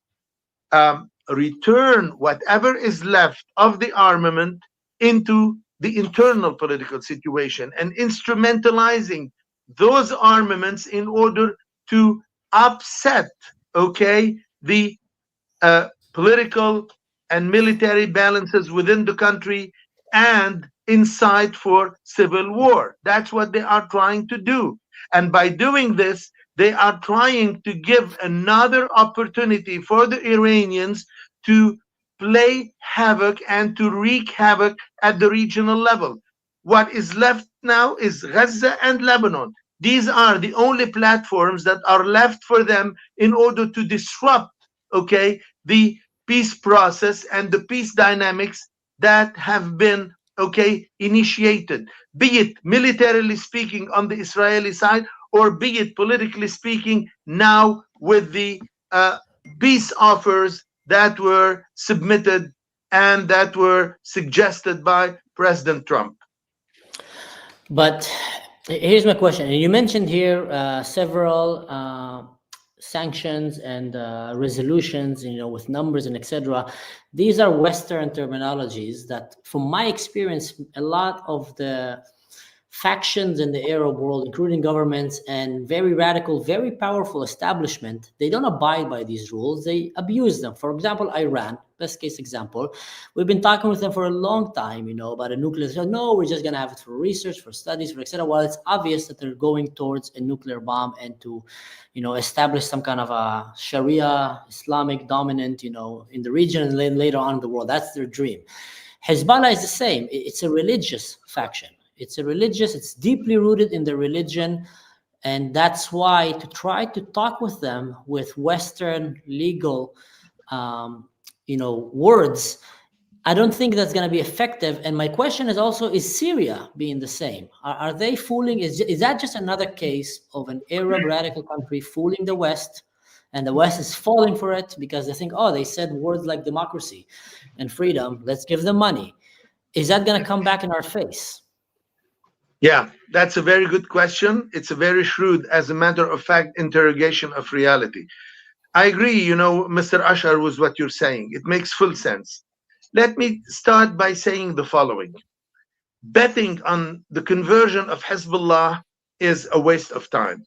return whatever is left of the armament into the internal political situation and instrumentalizing those armaments in order to upset, the political and military balances within the country and incite for civil war. That's what they are trying to do. And by doing this, they are trying to give another opportunity for the Iranians to play havoc and to wreak havoc at the regional level. What is left now is Gaza and Lebanon. These are the only platforms that are left for them in order to disrupt, the peace process and the peace dynamics that have been, initiated, be it militarily speaking on the Israeli side, or be it politically speaking now with the peace offers that were submitted and that were suggested by President Trump. But here's my question. You mentioned here several sanctions and resolutions, with numbers and etc. These are Western terminologies that, from my experience, a lot of the factions in the Arab world, including governments and very radical, very powerful establishment, they don't abide by these rules. They abuse them. For example, Iran, best case example, we've been talking with them for a long time, about a nuclear. So, no, we're just going to have it for research, for studies, for etc. Well, it's obvious that they're going towards a nuclear bomb and to, establish some kind of a Sharia, Islamic dominant, in the region and then later on in the world. That's their dream. Hezbollah is the same. It's a religious faction. It's deeply rooted in the religion. And that's why to try to talk with them with Western legal, words, I don't think that's going to be effective. And my question is also, is Syria being the same? Are they fooling? Is that just another case of an Arab radical country fooling the West? And the West is falling for it because they think, they said words like democracy and freedom. Let's give them money. Is that going to come back in our face? Yeah, that's a very good question. It's a very shrewd, as a matter of fact, interrogation of reality. I agree, Mr. Ashar, with what you're saying. It makes full sense. Let me start by saying the following. Betting on the conversion of Hezbollah is a waste of time.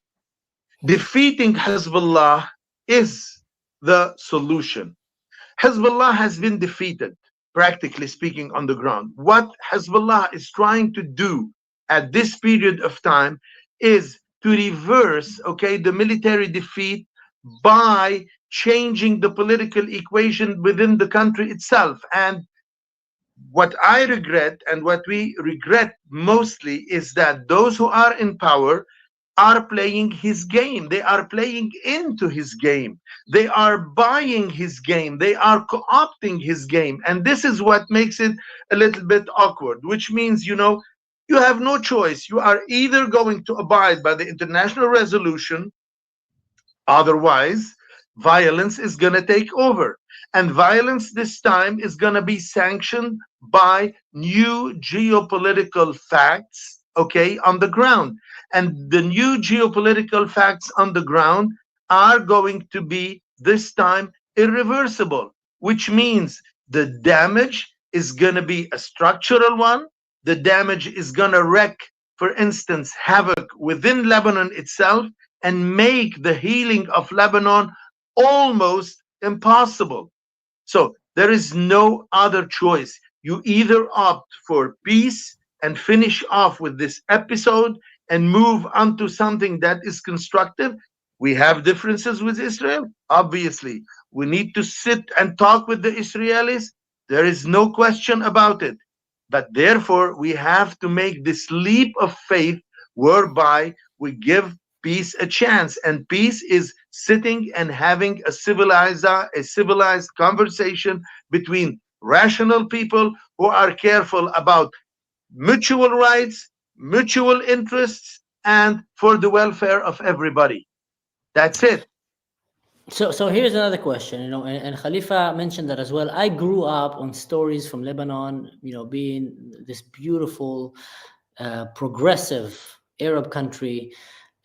Defeating Hezbollah is the solution. Hezbollah has been defeated, practically speaking, on the ground. What Hezbollah is trying to do at this period of time is to reverse, the military defeat by changing the political equation within the country itself. And what I regret, and what we regret mostly, is that those who are in power are playing his game. They are playing into his game. They are buying his game. They are co-opting his game. And this is what makes it a little bit awkward, which means, you have no choice. You are either going to abide by the international resolution, otherwise violence is going to take over. And violence this time is going to be sanctioned by new geopolitical facts, on the ground. And the new geopolitical facts on the ground are going to be, this time, irreversible, which means the damage is going to be a structural one. The damage is going to wreak, for instance, havoc within Lebanon itself and make the healing of Lebanon almost impossible. So there is no other choice. You either opt for peace and finish off with this episode and move on to something that is constructive. We have differences with Israel, obviously. We need to sit and talk with the Israelis. There is no question about it. But therefore, we have to make this leap of faith whereby we give peace a chance. And peace is sitting and having a civilized conversation between rational people who are careful about mutual rights, mutual interests, and for the welfare of everybody. That's it. So here's another question, and Khalifa mentioned that as well. I grew up on stories from Lebanon, being this beautiful, progressive Arab country.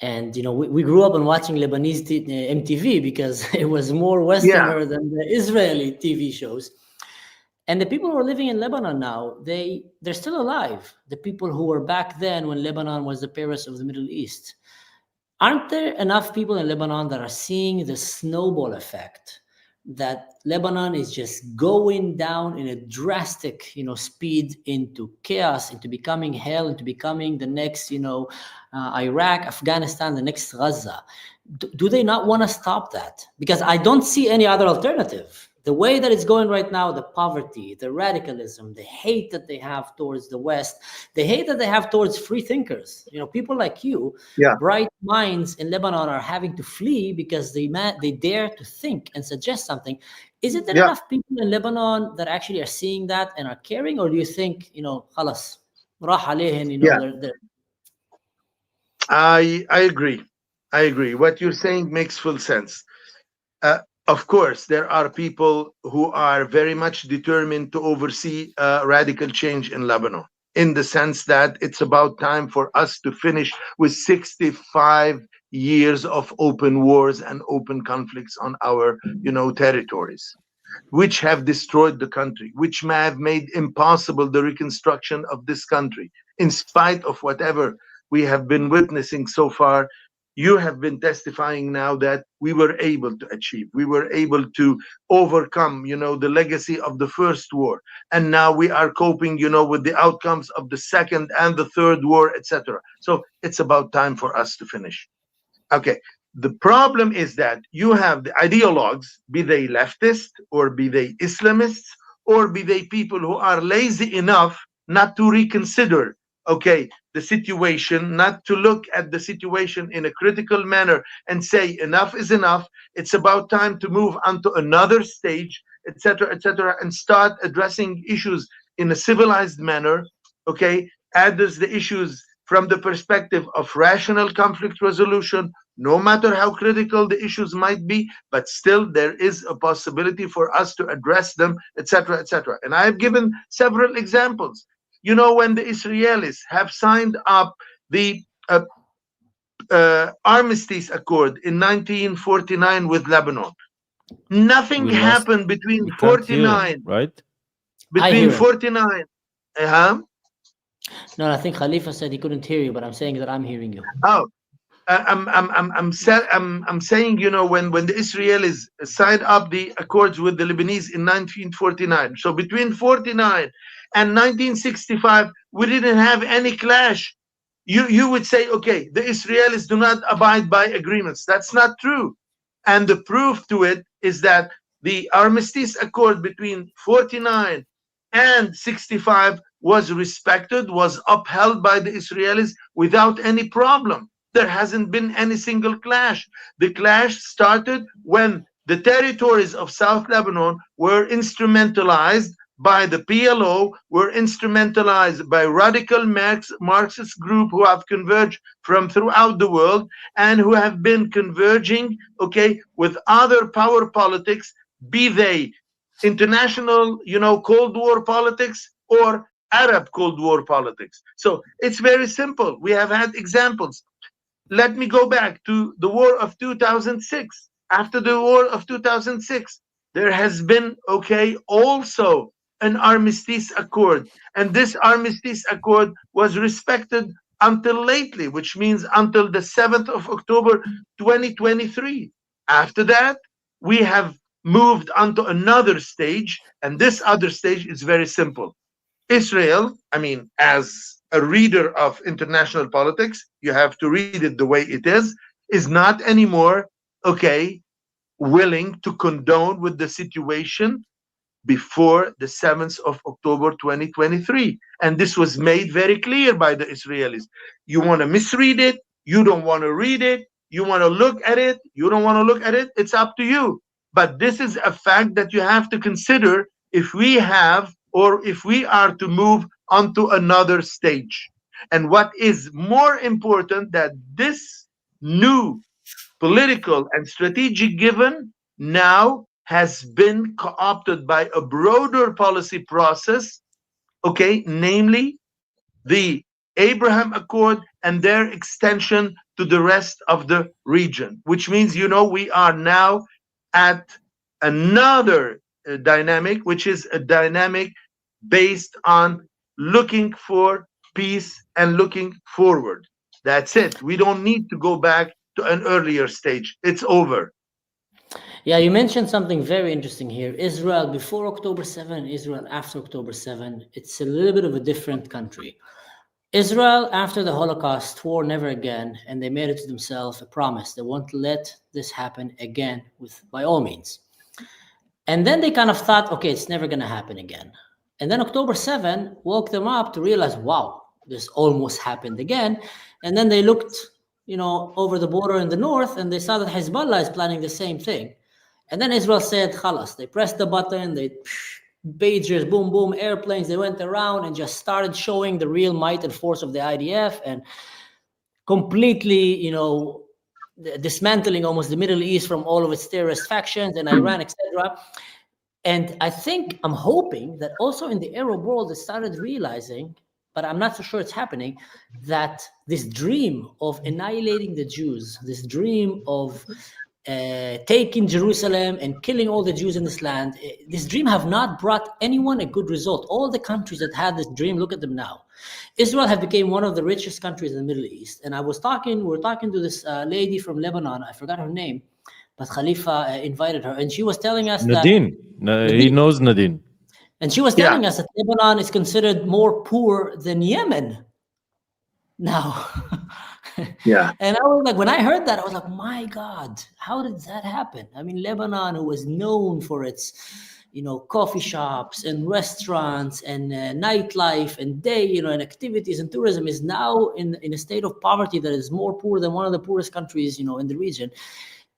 And, we grew up on watching Lebanese MTV because it was more Westerner than the Israeli TV shows. And the people who are living in Lebanon now, they're still alive. The people who were back then when Lebanon was the Paris of the Middle East. Aren't there enough people in Lebanon that are seeing the snowball effect, that Lebanon is just going down in a drastic, speed into chaos, into becoming hell, into becoming the next, Iraq, Afghanistan, the next Gaza? Do they not want to stop that? Because I don't see any other alternative. The way that it's going right now, the poverty, the radicalism, the hate that they have towards the West, the hate that they have towards free thinkers. People like you, bright minds in Lebanon are having to flee because they dare to think and suggest something. Isn't there enough people in Lebanon that actually are seeing that and are caring? Or do you think, خلاص راح عليهن, they're I agree. What you're saying makes full sense. Of course, there are people who are very much determined to oversee radical change in Lebanon, in the sense that it's about time for us to finish with 65 years of open wars and open conflicts on our, territories, which have destroyed the country, which may have made impossible the reconstruction of this country, in spite of whatever we have been witnessing so far. You have been testifying now that we were able to achieve. We were able to overcome, the legacy of the first war. And now we are coping, with the outcomes of the second and the third war, etc. So it's about time for us to finish. Okay. The problem is that you have the ideologues, be they leftist or be they Islamists, or be they people who are lazy enough not to reconsider, the situation, not to look at the situation in a critical manner and say enough is enough. It's about time to move on to another stage, etc., and start addressing issues in a civilized manner. Address the issues from the perspective of rational conflict resolution, no matter how critical the issues might be, but still there is a possibility for us to address them, etc., etc. And I have given several examples. when the Israelis have signed up the armistice accord in 1949 with Lebanon, nothing happened between 49, right? Between 49, No, I think Khalifa said he couldn't hear you, but I'm saying that I'm hearing you. Oh, I'm saying, when the Israelis signed up the accords with the Lebanese in 1949, so between 49 and 1965, we didn't have any clash. You would say, okay, the Israelis do not abide by agreements. That's not true. And the proof to it is that the armistice accord between 49 and 65 was respected, was upheld by the Israelis without any problem. There hasn't been any single clash. The clash started when the territories of South Lebanon were instrumentalized by the PLO, were instrumentalized by radical Marxist group who have converged from throughout the world and who have been converging, with other power politics, be they international, Cold War politics or Arab Cold War politics. So it's very simple. We have had examples. Let me go back to the war of 2006. After the war of 2006, there has been, also an armistice accord. And this armistice accord was respected until lately, which means until the 7th of October, 2023. After that, we have moved on to another stage. And this other stage is very simple. Israel, as a reader of international politics, you have to read it the way it is not anymore, willing to condone with the situation before the 7th of October 2023. And this was made very clear by the Israelis. You want to misread it, you don't want to read it, you want to look at it, you don't want to look at it, it's up to you. But this is a fact that you have to consider if we are to move onto another stage. And what is more important, that this new political and strategic given now has been co-opted by a broader policy process, namely the Abraham Accord and their extension to the rest of the region, which means, we are now at another dynamic, which is a dynamic based on looking for peace and looking forward. That's it. We don't need to go back to an earlier stage. It's over. Yeah, you mentioned something very interesting here. Israel before October 7, Israel after October 7. It's a little bit of a different country. Israel, after the Holocaust, swore never again, and they made it to themselves a promise. They won't let this happen again, by all means. And then they kind of thought, okay, it's never going to happen again. And then October 7 woke them up to realize, wow, this almost happened again. And then they looked, over the border in the north, and they saw that Hezbollah is planning the same thing. And then Israel said, khalas. They pressed the button, Pagers, boom, boom, airplanes, they went around and just started showing the real might and force of the IDF and completely, dismantling almost the Middle East from all of its terrorist factions and Iran, etc. And I'm hoping that also in the Arab world, they started realizing, but I'm not so sure it's happening, that this dream of annihilating the Jews, this dream of taking Jerusalem and killing all the Jews in this land, this dream have not brought anyone a good result. All the countries that had this dream, look at them now. Israel have become one of the richest countries in the Middle East. And we were talking to this lady from Lebanon, I forgot her name, but Khalifa invited her, and she was telling us Nadine. He knows Nadine. And she was telling us that Lebanon is considered more poor than Yemen now. Yeah. And I was like, when I heard that, I was like, my God, how did that happen? Lebanon, who was known for its, coffee shops and restaurants and nightlife and and activities and tourism, is now in a state of poverty that is more poor than one of the poorest countries, in the region.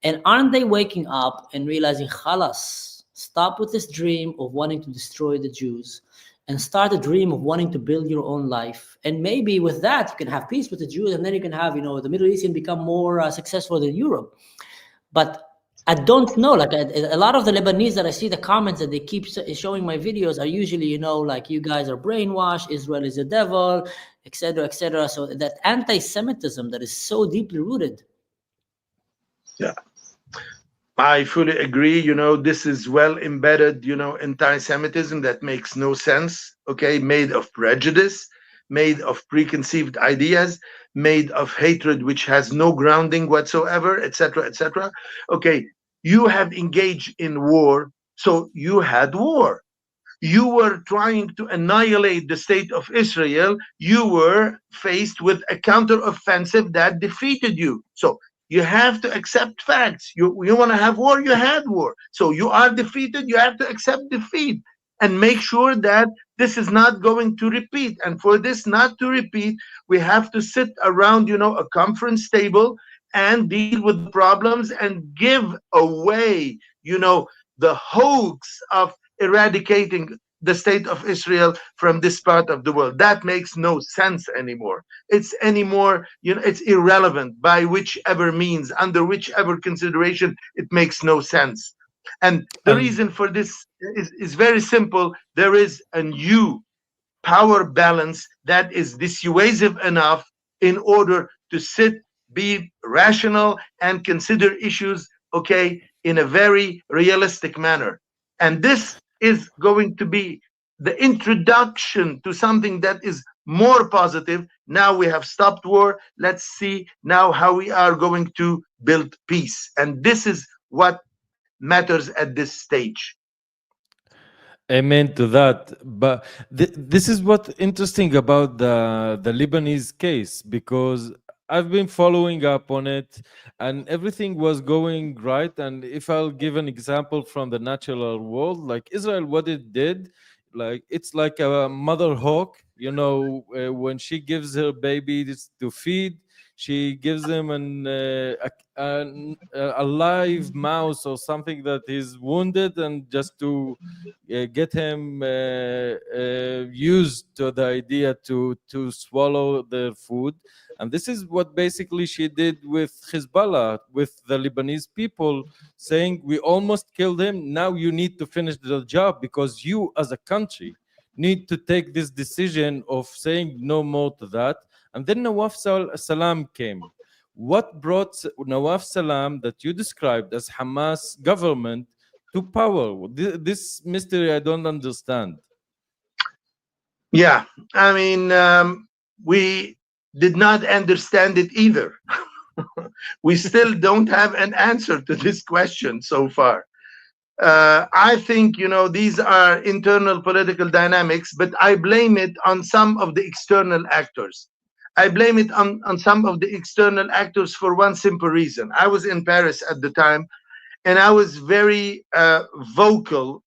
And aren't they waking up and realizing, khalas, stop with this dream of wanting to destroy the Jews and start a dream of wanting to build your own life. And maybe with that, you can have peace with the Jews, and then you can have, the Middle East can become more successful than Europe. But I don't know. Like a lot of the Lebanese that I see the comments that they keep showing my videos are usually, you know, like you guys are brainwashed, Israel is a devil, etc., etc. So that anti-Semitism that is so deeply rooted. Yeah, I fully agree. You know, this is well embedded, you know, anti-Semitism that makes no sense. Okay, made of prejudice, made of preconceived ideas, made of hatred which has no grounding whatsoever, etc., etc. Okay, you have engaged in war, so you had war. You were trying to annihilate the state of Israel. You were faced with a counteroffensive that defeated you. So you have to accept facts. You want to have war, you had war. So you are defeated, you have to accept defeat and make sure that this is not going to repeat. And for this not to repeat, we have to sit around, you know, a conference table and deal with the problems and give away, you know, the hoax of eradicating the state of Israel from this part of the world. That makes no sense anymore. It's anymore, you know, it's irrelevant by whichever means, under whichever consideration, it makes no sense. And the reason for this is very simple. There is a new power balance that is dissuasive enough in order to sit, be rational, and consider issues, okay, in a very realistic manner. And this is going to be the introduction to something that is more positive. Now we have stopped war. Let's see now how we are going to build peace. And this is what matters at this stage. Amen to that. But this is what's interesting about the Lebanese case, because I've been following up on it and everything was going right. And if I'll give an example from the natural world, like Israel, what it did, like it's like a mother hawk, you know, when she gives her babies to feed, she gives them a live mouse or something that is wounded, and just to get him used to the idea to swallow their food. And this is what basically she did with Hezbollah, with the Lebanese people, saying, we almost killed him, now you need to finish the job, because you as a country need to take this decision of saying no more to that. And then Nawaf Salam came. What brought Nawaf Salam, that you described as Hamas government, to power? This mystery I don't understand. Yeah, I mean, we did not understand it either. We still don't have an answer to this question so far. I think, you know, these are internal political dynamics, but I blame it on some of the external actors. I blame it on some of the external actors for one simple reason. I was in Paris at the time, and I was very vocal,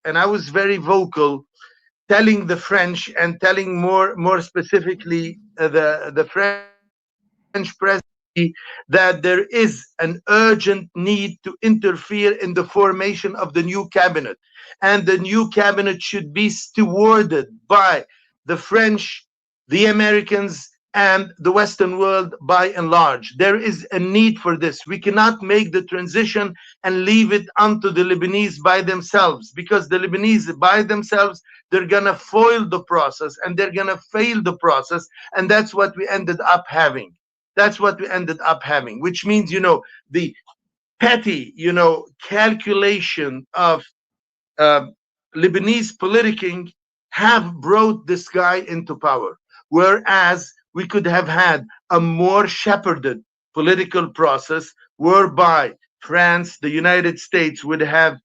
telling the French and telling more specifically the French presidency that there is an urgent need to interfere in the formation of the new cabinet. And the new cabinet should be stewarded by the French, the Americans, and the Western world by and large. There is a need for this. We cannot make the transition and leave it unto the Lebanese by themselves, because the Lebanese by themselves, they're gonna foil the process and they're gonna fail the process. And that's what we ended up having. That's what we ended up having, which means, you know, the petty, you know, calculation of Lebanese politicking have brought this guy into power. Whereas we could have had a more shepherded political process whereby France, the United States would have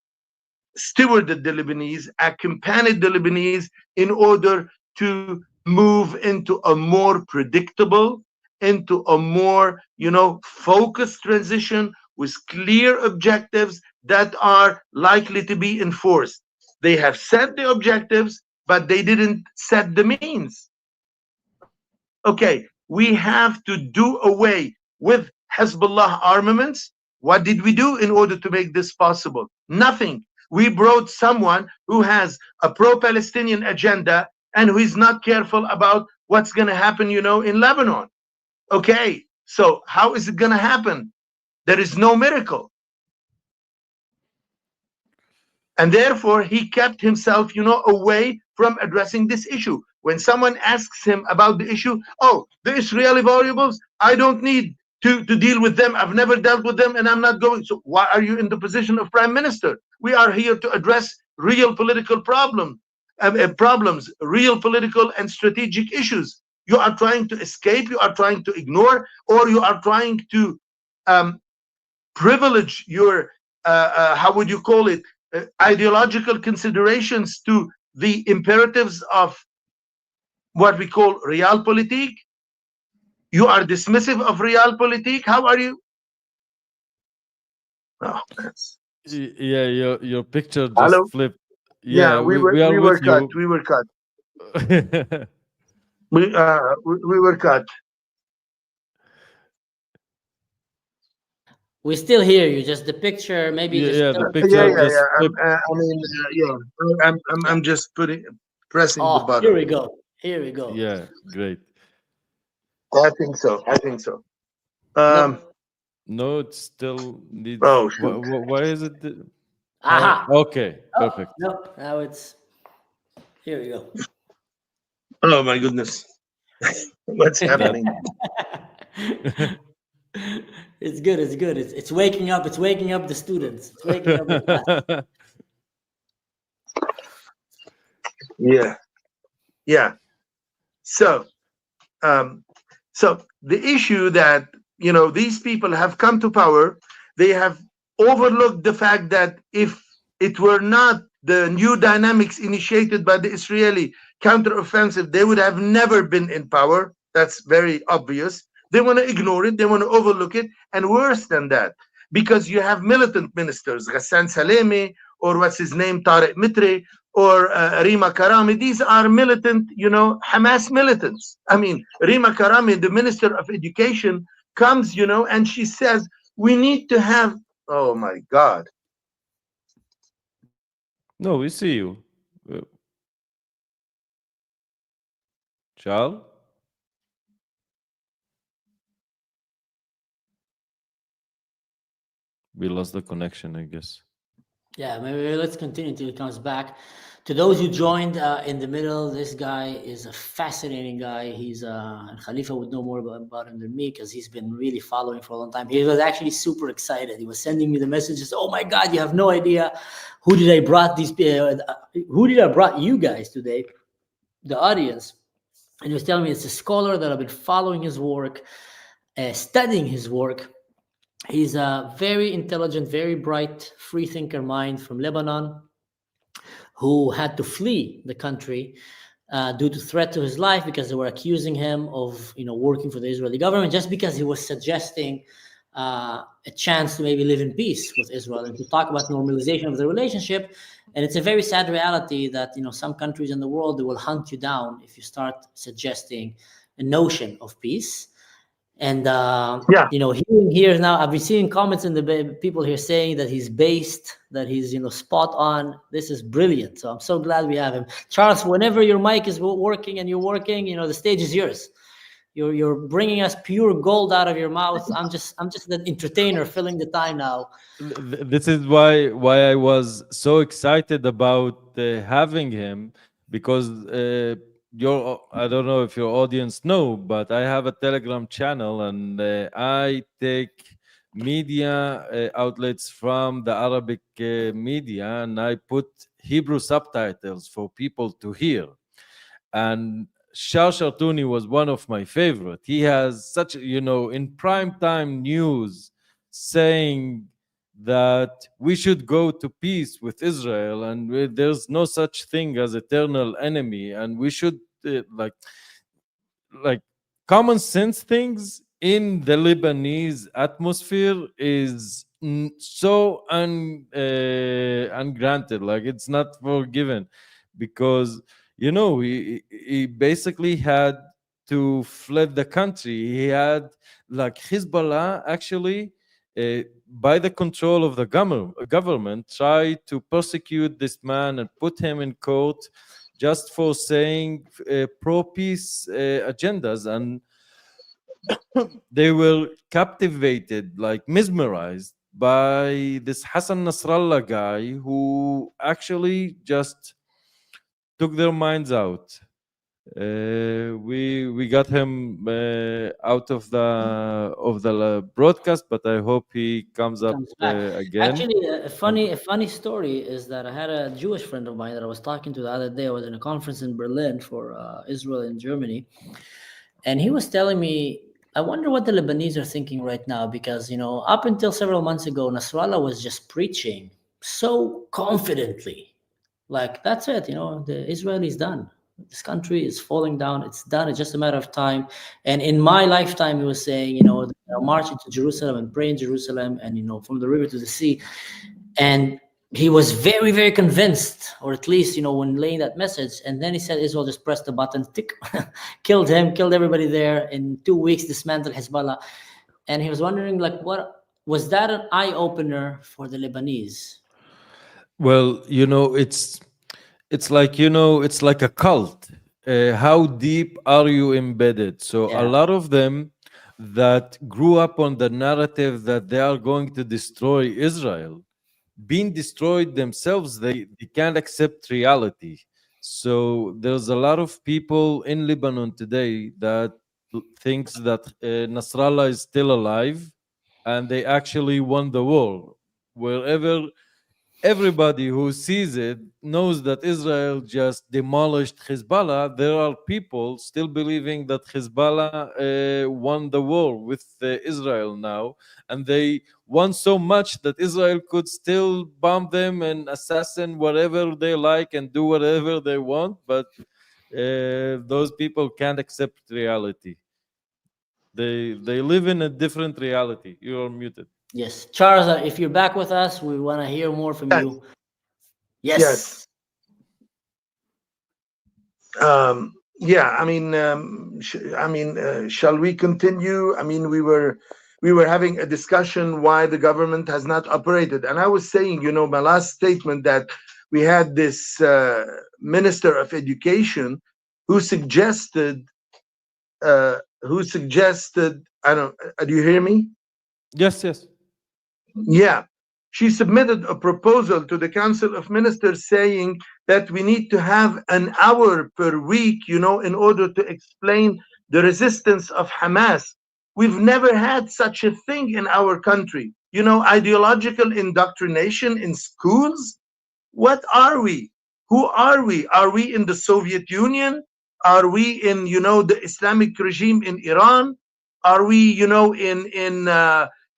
stewarded the Lebanese, accompanied the Lebanese in order to move into a more predictable, into a more, you know, focused transition with clear objectives that are likely to be enforced. They have set the objectives, but they didn't set the means. Okay, we have to do away with Hezbollah armaments. What did we do in order to make this possible? Nothing. We brought someone who has a pro-Palestinian agenda and who is not careful about what's going to happen, you know, in Lebanon. Okay, so how is it going to happen? There is no miracle. And therefore, he kept himself, away from addressing this issue. When someone asks him about the issue, oh, the Israeli variables, I don't need to deal with them. I've never dealt with them and I'm not going. So why are you in the position of prime minister? We are here to address real political problems, real political and strategic issues. You are trying to escape, you are trying to ignore, or you are trying to privilege your, how would you call it, ideological considerations to the imperatives of what we call realpolitik. You are dismissive of realpolitik. How are you? Oh, that's... Yeah, your picture just Hello? flipped. Yeah, we were cut. you. We were cut. We were cut. We still hear you. Just the picture, maybe. The picture just flipped. I'm just pressing the button. Here we go. Here we go. Yeah, great. I think so. No, it still needs. Oh, shoot. Why is it? Aha. Okay, perfect. No, now it's. Here we go. Oh my goodness. What's happening? It's good. It's good. It's waking up. It's waking up the students. It's waking up the class. Yeah. So the issue that, these people have come to power, they have overlooked the fact that if it were not the new dynamics initiated by the Israeli counteroffensive, they would have never been in power. That's very obvious. They want to ignore it. They want to overlook it. And worse than that, because you have militant ministers, Ghassan Salemi, or what's his name, Tariq Mitre, or Rima Karami. These are militant, Hamas militants. I mean, Rima Karami, the Minister of Education, comes, and she says, we need to have, oh my God. No, we see you. Charles? We lost the connection, I guess. Yeah, maybe let's continue until he comes back. To those who joined in the middle, this guy is a fascinating guy. He's and Khalifa would know more about him than me because he's been really following for a long time. He was actually super excited. He was sending me the messages. Oh my God, you have no idea who did I brought you guys today, the audience. And he was telling me it's a scholar that I've been following his work, studying his work. He's a very intelligent, very bright, free thinker mind from Lebanon who had to flee the country due to threat to his life because they were accusing him of, working for the Israeli government just because he was suggesting a chance to maybe live in peace with Israel and to talk about normalization of the relationship. And it's a very sad reality that, some countries in the world, they will hunt you down if you start suggesting a notion of peace. And, hearing here now, I've been seeing comments in the people here saying that he's based, that he's, spot on. This is brilliant. So I'm so glad we have him. Charles, whenever your mic is working and you're working, the stage is yours. You're bringing us pure gold out of your mouth. I'm just the entertainer filling the time now. This is why I was so excited about having him, because I don't know if your audience know, but I have a Telegram channel and I take media outlets from the Arabic media and I put Hebrew subtitles for people to hear. And Chartouni was one of my favorite. He has such, in prime time news saying that we should go to peace with Israel and there's no such thing as eternal enemy, and we should like common sense things in the Lebanese atmosphere is so ungranted, like it's not forgiven, because he basically had to flee the country. He had Hezbollah actually by the control of the government tried to persecute this man and put him in court just for saying pro-peace agendas, and they were captivated, mesmerized by this Hassan Nasrallah guy who actually just took their minds out. We got him out of the broadcast, but I hope he comes up back. again. Actually, a funny story is that I had a Jewish friend of mine that I was talking to the other day. I was in a conference in Berlin for Israel and Germany, and he was telling me, I wonder what the Lebanese are thinking right now, because up until several months ago, Nasrallah was just preaching so confidently, like that's it. The Israel is done. This country is falling down. It's done. It's just a matter of time. And in my lifetime, he was saying, marching to Jerusalem and praying Jerusalem, and from the river to the sea. And he was very, very convinced, or at least, when laying that message. And then he said Israel just pressed the button, tick, killed him, killed everybody there. In 2 weeks, dismantled Hezbollah. And he was wondering, what was that an eye opener for the Lebanese? Well, it's like a cult. How deep are you embedded? So a lot of them that grew up on the narrative that they are going to destroy Israel, being destroyed themselves, they can't accept reality. So there's a lot of people in Lebanon today that thinks that Nasrallah is still alive and they actually won the war. Wherever everybody who sees it knows that Israel just demolished Hezbollah, there are people still believing that Hezbollah won the war with Israel now, and they won so much that Israel could still bomb them and assassin whatever they like and do whatever they want, but those people can't accept reality. They live in a different reality. You are muted. Yes. Charles, if you're back with us, we want to hear more from you. Yes. Shall we continue? We were having a discussion why the government has not operated. And I was saying, my last statement, that we had this Minister of Education who suggested, do you hear me? Yes. Yeah, she submitted a proposal to the Council of Ministers saying that we need to have an hour per week, in order to explain the resistance of Hamas. We've never had such a thing in our country. Ideological indoctrination in schools. What are we? Who are we? Are we in the Soviet Union? Are we in, the Islamic regime in Iran? Are we,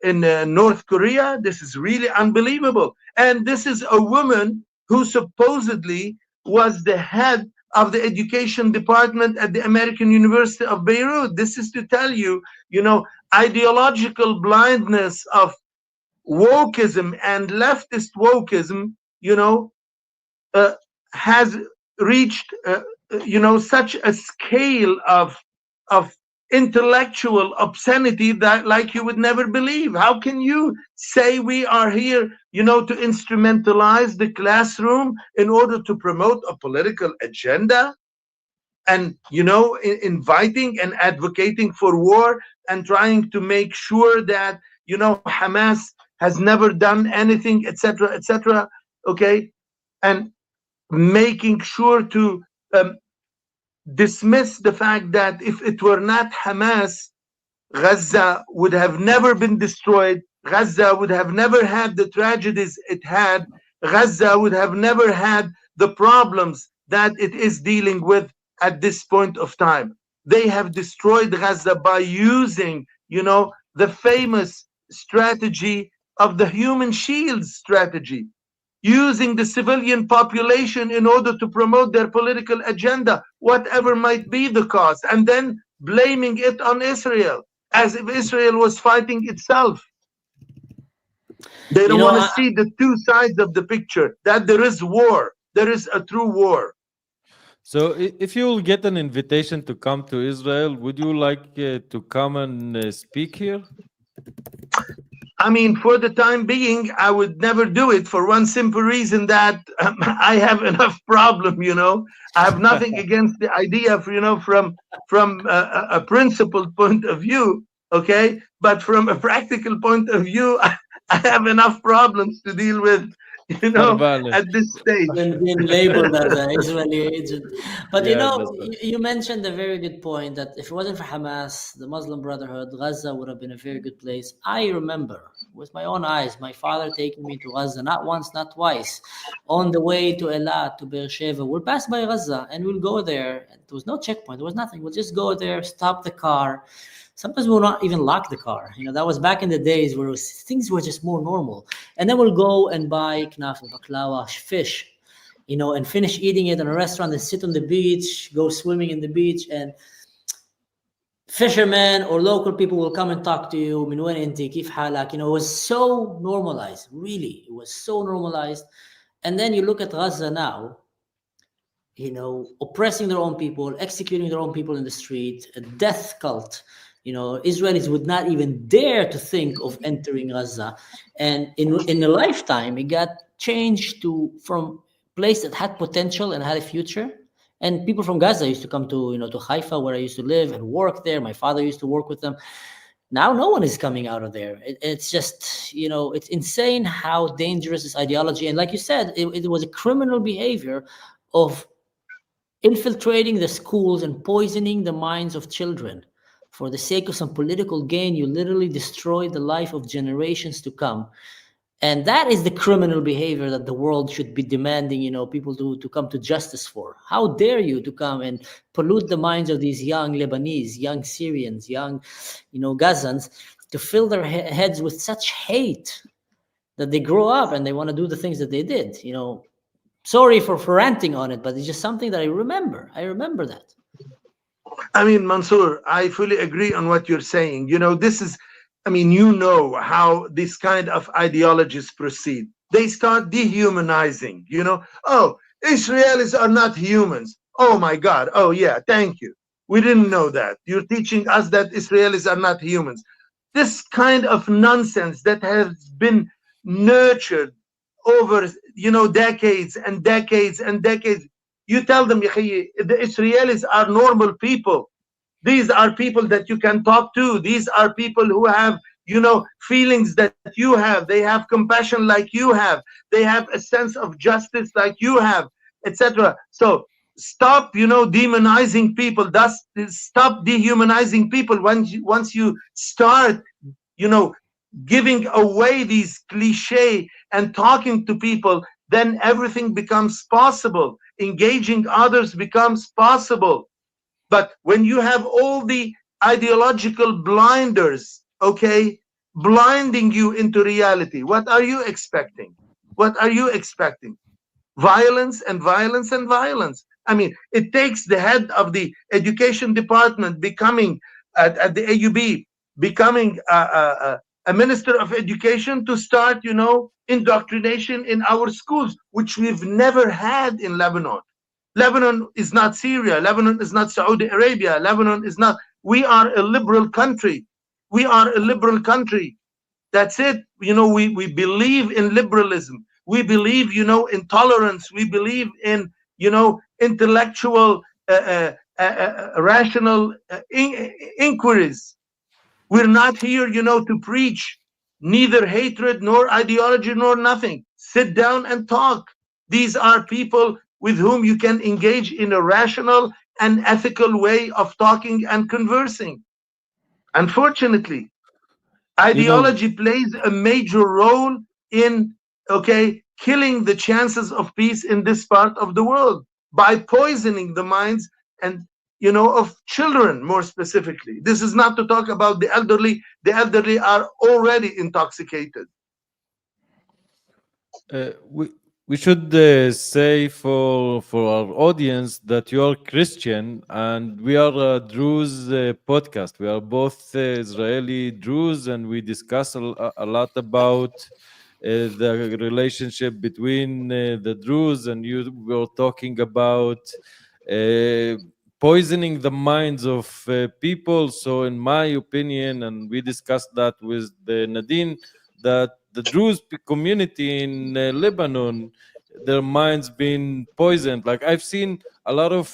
in North Korea? This is really unbelievable. And this is a woman who supposedly was the head of the education department at the American University of Beirut. This is to tell you, ideological blindness of wokeism and leftist wokeism, has reached, such a scale of intellectual obscenity that, like, you would never believe. How can you say we are here, to instrumentalize the classroom in order to promote a political agenda, and inviting and advocating for war and trying to make sure that Hamas has never done anything, etc., okay, and making sure to dismiss the fact that if it were not Hamas, Gaza would have never been destroyed. Gaza would have never had the tragedies it had. Gaza would have never had the problems that it is dealing with at this point of time. They have destroyed Gaza by using, the famous strategy of the human shields strategy, using the civilian population in order to promote their political agenda, whatever might be the cause, and then blaming it on Israel, as if Israel was fighting itself. They don't want to see the two sides of the picture, that there is war, there is a true war. So if you will get an invitation to come to Israel, would you like to come and speak here? For the time being, I would never do it, for one simple reason, that I have enough problem, I have nothing against the idea, from a principled point of view, okay? But from a practical point of view, I have enough problems to deal with, at this stage. When being labeled as an Israeli agent. But Yeah, that's right. you mentioned a very good point that if it wasn't for Hamas, the Muslim Brotherhood, Gaza would have been a very good place. I remember with my own eyes, my father taking me to Gaza, not once, not twice, on the way to Eilat, to Beersheba. We'll pass by Gaza and we'll go there. There was no checkpoint. There was nothing. We'll just go there, stop the car. Sometimes we'll not even lock the car. That was back in the days where things were just more normal. And then we'll go and buy knafe, baklava, fish, and finish eating it in a restaurant and sit on the beach, go swimming in the beach, and fishermen or local people will come and talk to you. Min wain inti, kif halak? It was so normalized. Really, it was so normalized. And then you look at Gaza now, oppressing their own people, executing their own people in the street, a death cult. Israelis would not even dare to think of entering Gaza. And in a lifetime, it got changed from a place that had potential and had a future. And people from Gaza used to come to Haifa, where I used to live and work there. My father used to work with them. Now no one is coming out of there. It's just, it's insane how dangerous this ideology. And like you said, it was a criminal behavior of infiltrating the schools and poisoning the minds of children. For the sake of some political gain, you literally destroy the life of generations to come. And that is the criminal behavior that the world should be demanding, people to come to justice for. How dare you to come and pollute the minds of these young Lebanese, young Syrians, young, Gazans, to fill their heads with such hate that they grow up and they want to do the things that they did. Sorry for ranting on it, but it's just something that I remember. I remember that. I mean, Mansour, I fully agree on what you're saying. This is, how this kind of ideologies proceed. They start dehumanizing, oh, Israelis are not humans. Oh my God. Oh yeah, thank you. We didn't know that. You're teaching us that Israelis are not humans. This kind of nonsense that has been nurtured over, decades and decades and decades. You tell them, the Israelis are normal people. These are people that you can talk to. These are people who have, feelings that you have. They have compassion like you have. They have a sense of justice like you have, etc. So stop, demonizing people. Stop dehumanizing people. Once you start, giving away these cliché and talking to people, then everything becomes possible. Engaging others becomes possible. But when you have all the ideological blinders, blinding you into reality, what are you expecting? What are you expecting? Violence and violence and violence. It takes the head of the education department becoming at the AUB, becoming a minister of education to start, indoctrination in our schools, which we've never had in Lebanon. Lebanon is not Syria. Lebanon is not Saudi Arabia. Lebanon is not. We are a liberal country. We are a liberal country. That's it. We believe in liberalism. We believe, in tolerance. We believe in, intellectual, rational inquiries. We're not here, to preach neither hatred nor ideology nor nothing. Sit down and talk. These are people with whom you can engage in a rational and ethical way of talking and conversing. Unfortunately, ideology plays a major role in, killing the chances of peace in this part of the world by poisoning the minds and, of children more specifically. This is not to talk about the elderly. The elderly are already intoxicated. We should say for our audience that you are Christian and we are a Druze podcast. We are both Israeli Druze and we discuss a lot about the relationship between the Druze, and you were talking about poisoning the minds of people. So in my opinion, and we discussed that with Nadine, that the Druze community in Lebanon, their minds been poisoned. Like I've seen a lot of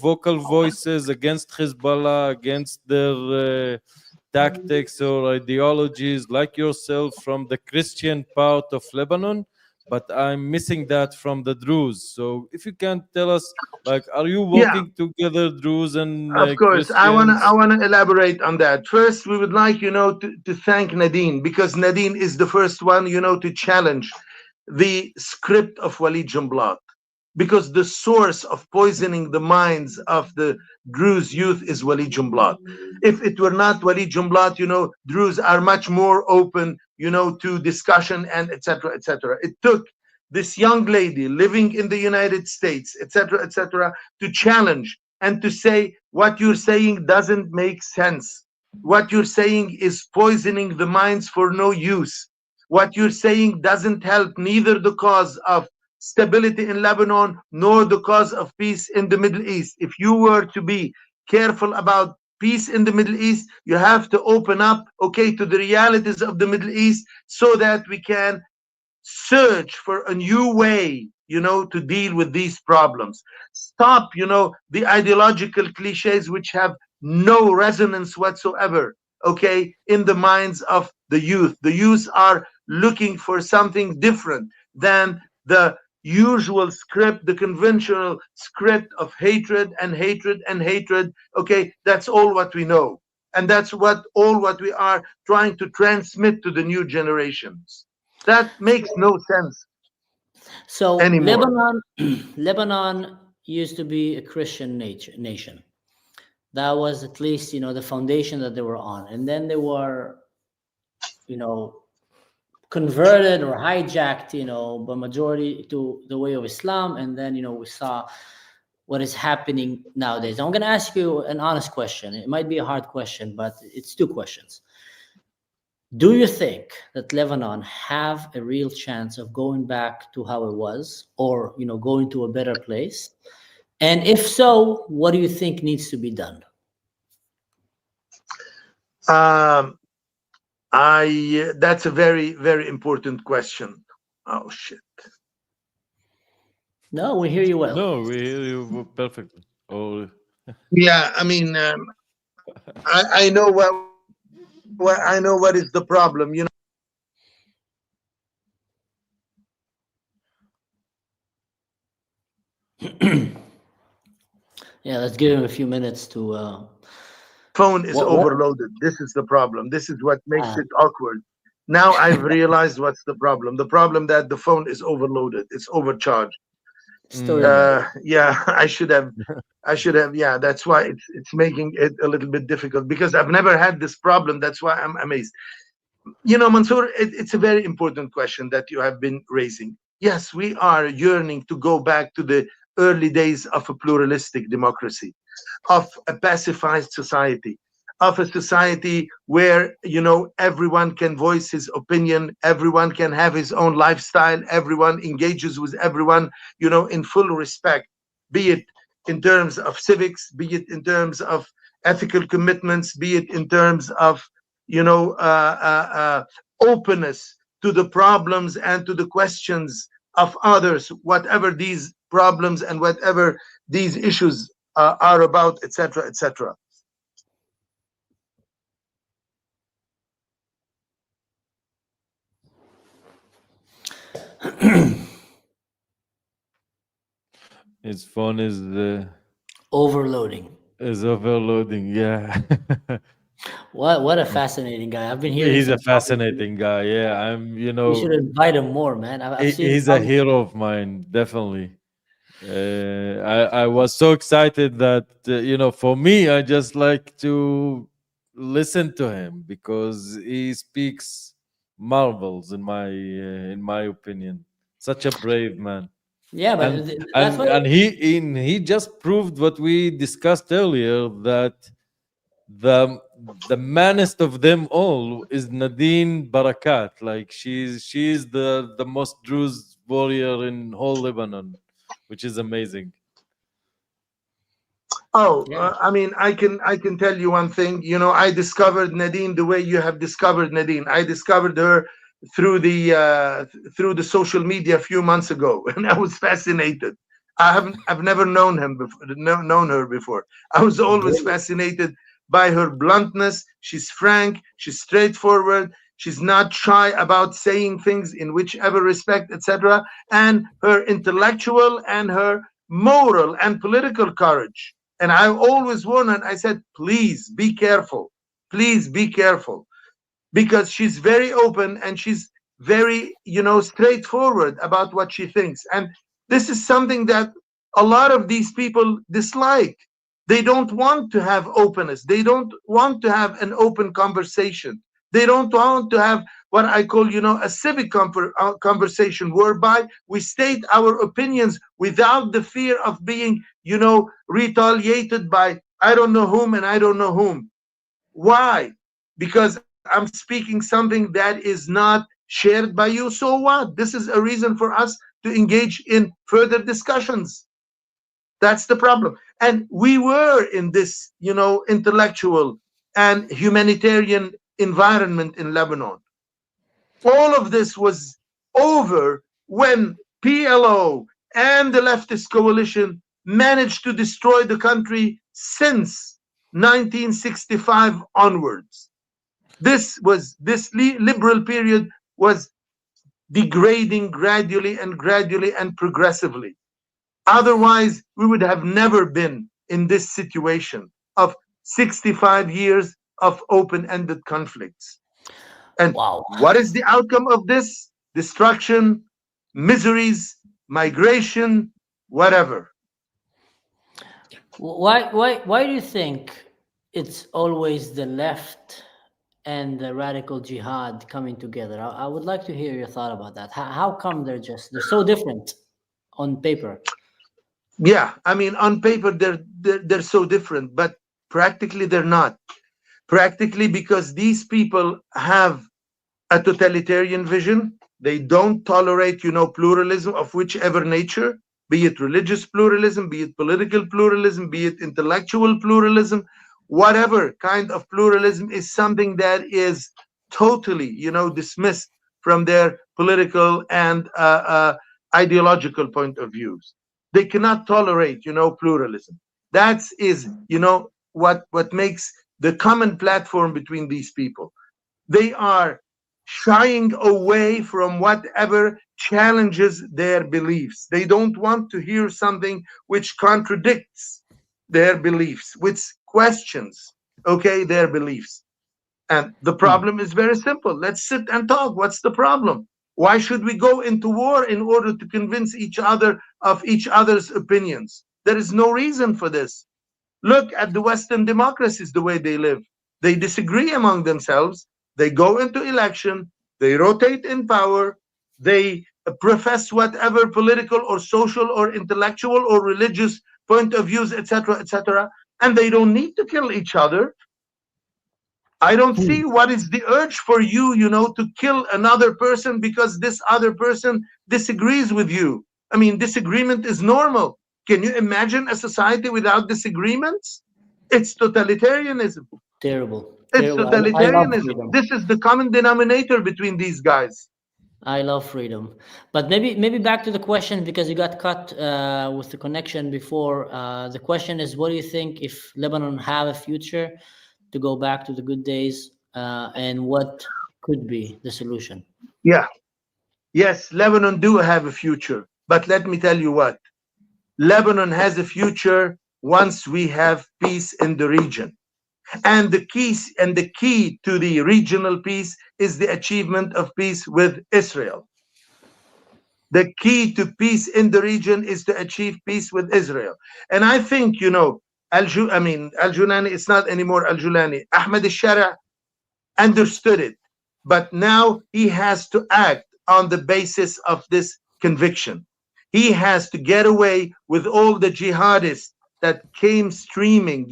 vocal voices against Hezbollah, against their tactics or ideologies like yourself from the Christian part of Lebanon, but I'm missing that from the Druze. So if you can tell us, like, are you working together, Druze and Of course, I Christians? wanna elaborate on that. First, we would like, to thank Nadine, because Nadine is the first one, to challenge the script of Walid Jumblat, because the source of poisoning the minds of the Druze youth is Walid Jumblat. If it were not Walid Jumblat, Druze are much more open, to discussion and etc., etc. It took this young lady living in the United States, etc., etc., to challenge and to say, what you're saying doesn't make sense. What you're saying is poisoning the minds for no use. What you're saying doesn't help neither the cause of stability in Lebanon nor the cause of peace in the Middle East. If you were to be careful about peace in the Middle East, you have to open up, to the realities of the Middle East, so that we can search for a new way, to deal with these problems. Stop, the ideological cliches which have no resonance whatsoever, in the minds of the youth. The youth are looking for something different than the usual script, the conventional script of hatred and hatred and hatred. That's all what we know. And that's all what we are trying to transmit to the new generations. That makes no sense. So anymore. Lebanon used to be a Christian nation. That was at least, the foundation that they were on. And then they were, converted or hijacked, by majority to the way of Islam. And then, we saw what is happening nowadays. I'm going to ask you an honest question. It might be a hard question, but it's two questions. Do you think that Lebanon have a real chance of going back to how it was, or, going to a better place? And if so, what do you think needs to be done? That's a very, very important question. Oh, shit. No, we hear you well. No, we hear you perfectly. Oh. Yeah, I mean, I know what is the problem, Yeah, let's give him a few minutes to. Phone is overloaded. This is the problem. This is what makes it awkward. Now I've realized what's the problem. The problem that the phone is overloaded. It's overcharged. Yeah, I should have. Yeah, that's why it's making it a little bit difficult, because I've never had this problem. That's why I'm amazed. Mansour, it's a very important question that you have been raising. Yes, we are yearning to go back to the early days of a pluralistic democracy, of a pacified society, of a society where, everyone can voice his opinion, everyone can have his own lifestyle, everyone engages with everyone, in full respect, be it in terms of civics, be it in terms of ethical commitments, be it in terms of, openness to the problems and to the questions of others, whatever these problems and whatever these issues are about, etc., etc. His phone is overloading. Is overloading, yeah. What a fascinating guy. I've been hearing. He's a fascinating guy. Yeah, we should invite him more, man. He's a hero of mine, definitely. I was so excited that for me, I just like to listen to him, because he speaks marvels in my opinion. Such a brave man. Yeah, but and he just proved what we discussed earlier, that the maddest of them all is Nadine Barakat. Like she's the most Druze warrior in whole Lebanon, which is amazing. Oh, yeah. I mean, I can tell you one thing. I discovered Nadine the way you have discovered Nadine. I discovered her through the social media a few months ago, and I was fascinated. I've never known her before. I was always fascinated by her bluntness. She's frank, she's straightforward, she's not shy about saying things in whichever respect, etc. And her intellectual and her moral and political courage. And I always warned her, I said, please be careful. Please be careful. Because she's very open and she's very, straightforward about what she thinks. And this is something that a lot of these people dislike. They don't want to have openness. They don't want to have an open conversation. They don't want to have what I call, a civic conversation whereby we state our opinions without the fear of being, retaliated by I don't know whom and I don't know whom. Why? Because I'm speaking something that is not shared by you. So what? This is a reason for us to engage in further discussions. That's the problem. And we were in this, intellectual and humanitarian environment in Lebanon. All of this was over when PLO and the leftist coalition managed to destroy the country since 1965 onwards. This liberal period was degrading gradually and progressively. Otherwise, we would have never been in this situation of 65 years of open-ended conflicts. And Wow. what is the outcome of this? Destruction, miseries, migration, whatever. Why do you think it's always the left and the radical jihad coming together? I would like to hear your thought about that. How come they're so different on paper? Yeah, I mean, on paper they're so different, but practically they're not. Practically, because these people have a totalitarian vision. They don't tolerate, pluralism of whichever nature, be it religious pluralism, be it political pluralism, be it intellectual pluralism. Whatever kind of pluralism is something that is totally, dismissed from their political and ideological point of views. They cannot tolerate, pluralism. That is, what makes the common platform between these people. They are shying away from whatever challenges their beliefs. They don't want to hear something which contradicts their beliefs, which questions, their beliefs. And the problem is very simple. Let's sit and talk. What's the problem? Why should we go into war in order to convince each other of each other's opinions? There is no reason for this. Look at the Western democracies, the way they live. They disagree among themselves. They go into election. They rotate in power. They profess whatever political or social or intellectual or religious point of views, etc., etc. And they don't need to kill each other. I don't see what is the urge for you, to kill another person because this other person disagrees with you. I mean, disagreement is normal. Can you imagine a society without disagreements? It's totalitarianism. Terrible. It's totalitarianism. This is the common denominator between these guys. I love freedom. But maybe back to the question, because you got cut with the connection before. The question is, what do you think if Lebanon have a future to go back to the good days, and what could be the solution? Yeah. Yes, Lebanon do have a future. But let me tell you what. Lebanon has a future once we have peace in the region. And the key to the regional peace is the achievement of peace with Israel. The key to peace in the region is to achieve peace with Israel. And I think, Al-Junani, it's not anymore Al-Julani. Ahmed al-Shara understood it. But now he has to act on the basis of this conviction. He has to get away with all the jihadists that came streaming,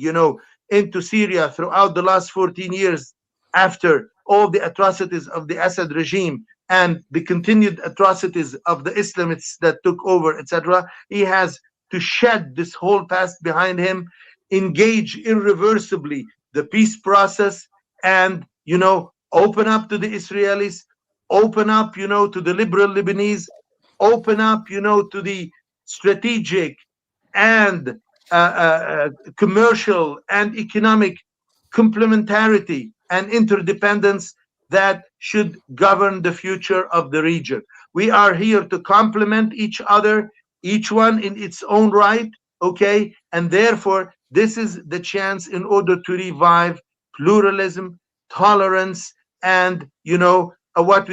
into Syria throughout the last 14 years after all the atrocities of the Assad regime and the continued atrocities of the Islamists that took over, etc. He has to shed this whole past behind him, engage irreversibly the peace process, and, open up to the Israelis, open up, to the liberal Lebanese, open up, to the strategic and commercial and economic complementarity and interdependence that should govern the future of the region. We are here to complement each other, each one in its own right, okay? And therefore, this is the chance in order to revive pluralism, tolerance, and what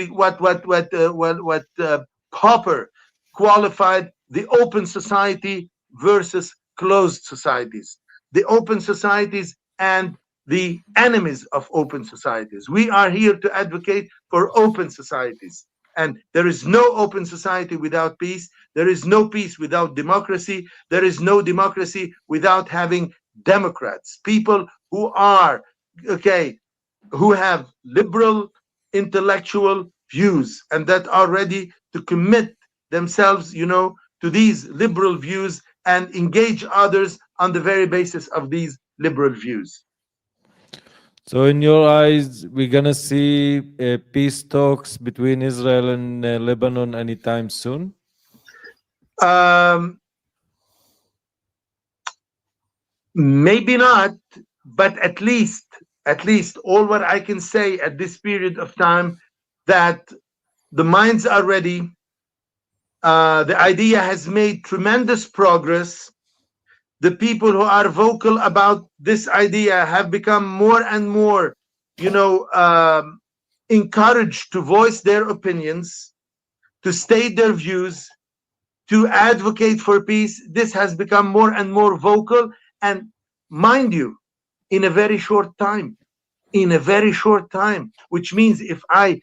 Popper qualified the open society versus closed societies, the open societies and the enemies of open societies. We are here to advocate for open societies. And there is no open society without peace. There is no peace without democracy. There is no democracy without having Democrats, people who are, who have liberal intellectual views and that are ready to commit themselves, to these liberal views and engage others on the very basis of these liberal views. So in your eyes, we're going to see peace talks between Israel and Lebanon anytime soon? Maybe not, but at least all what I can say at this period of time, that the minds are ready. The idea has made tremendous progress. The people who are vocal about this idea have become more and more, encouraged to voice their opinions, to state their views, to advocate for peace. This has become more and more vocal. And mind you, in a very short time, which means if I,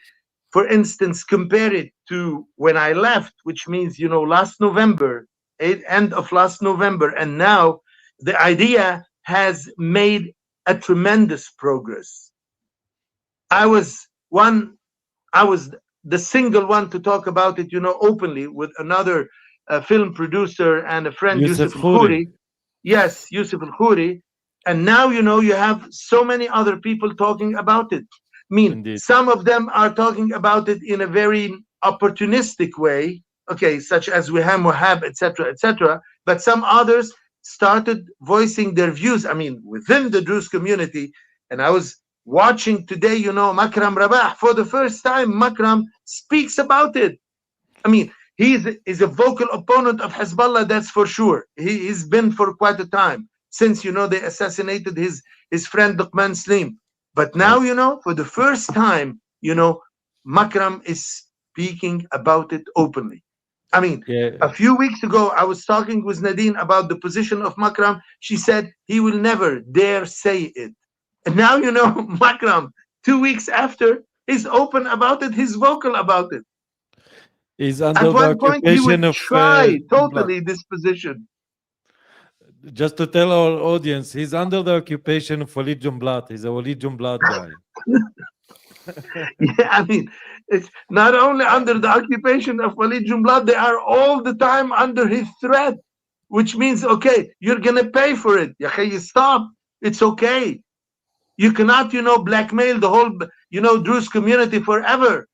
for instance, compare it to when I left, which means, last November, end of last November, and now the idea has made a tremendous progress. I was the single one to talk about it, openly with another film producer and a friend, Yusuf Al-Khoury. Yes, Yusuf Al-Khoury. And now, you have so many other people talking about it. I mean, Indeed. Some of them are talking about it in a very opportunistic way, such as Wahab, etc. But some others started voicing their views, within the Druze community. And I was watching today, Makram Rabah, for the first time, Makram speaks about it. He's a vocal opponent of Hezbollah, that's for sure. He's been for quite a time, since, they assassinated his friend Luqman Slim. But now, for the first time, Makram is speaking about it openly. A few weeks ago, I was talking with Nadine about the position of Makram. She said he will never dare say it. And now, Makram, 2 weeks after, is open about it, he's vocal about it. He's under At the one point, he occupation would of try totally this position. Just to tell our audience, he's under the occupation of Walid Jumblat. He's a Walid Jumblat guy. Yeah, it's not only under the occupation of Walid Jumblat, they are all the time under his threat, which means, you're going to pay for it. Stop. It's okay. You cannot, blackmail the whole, Druze community forever.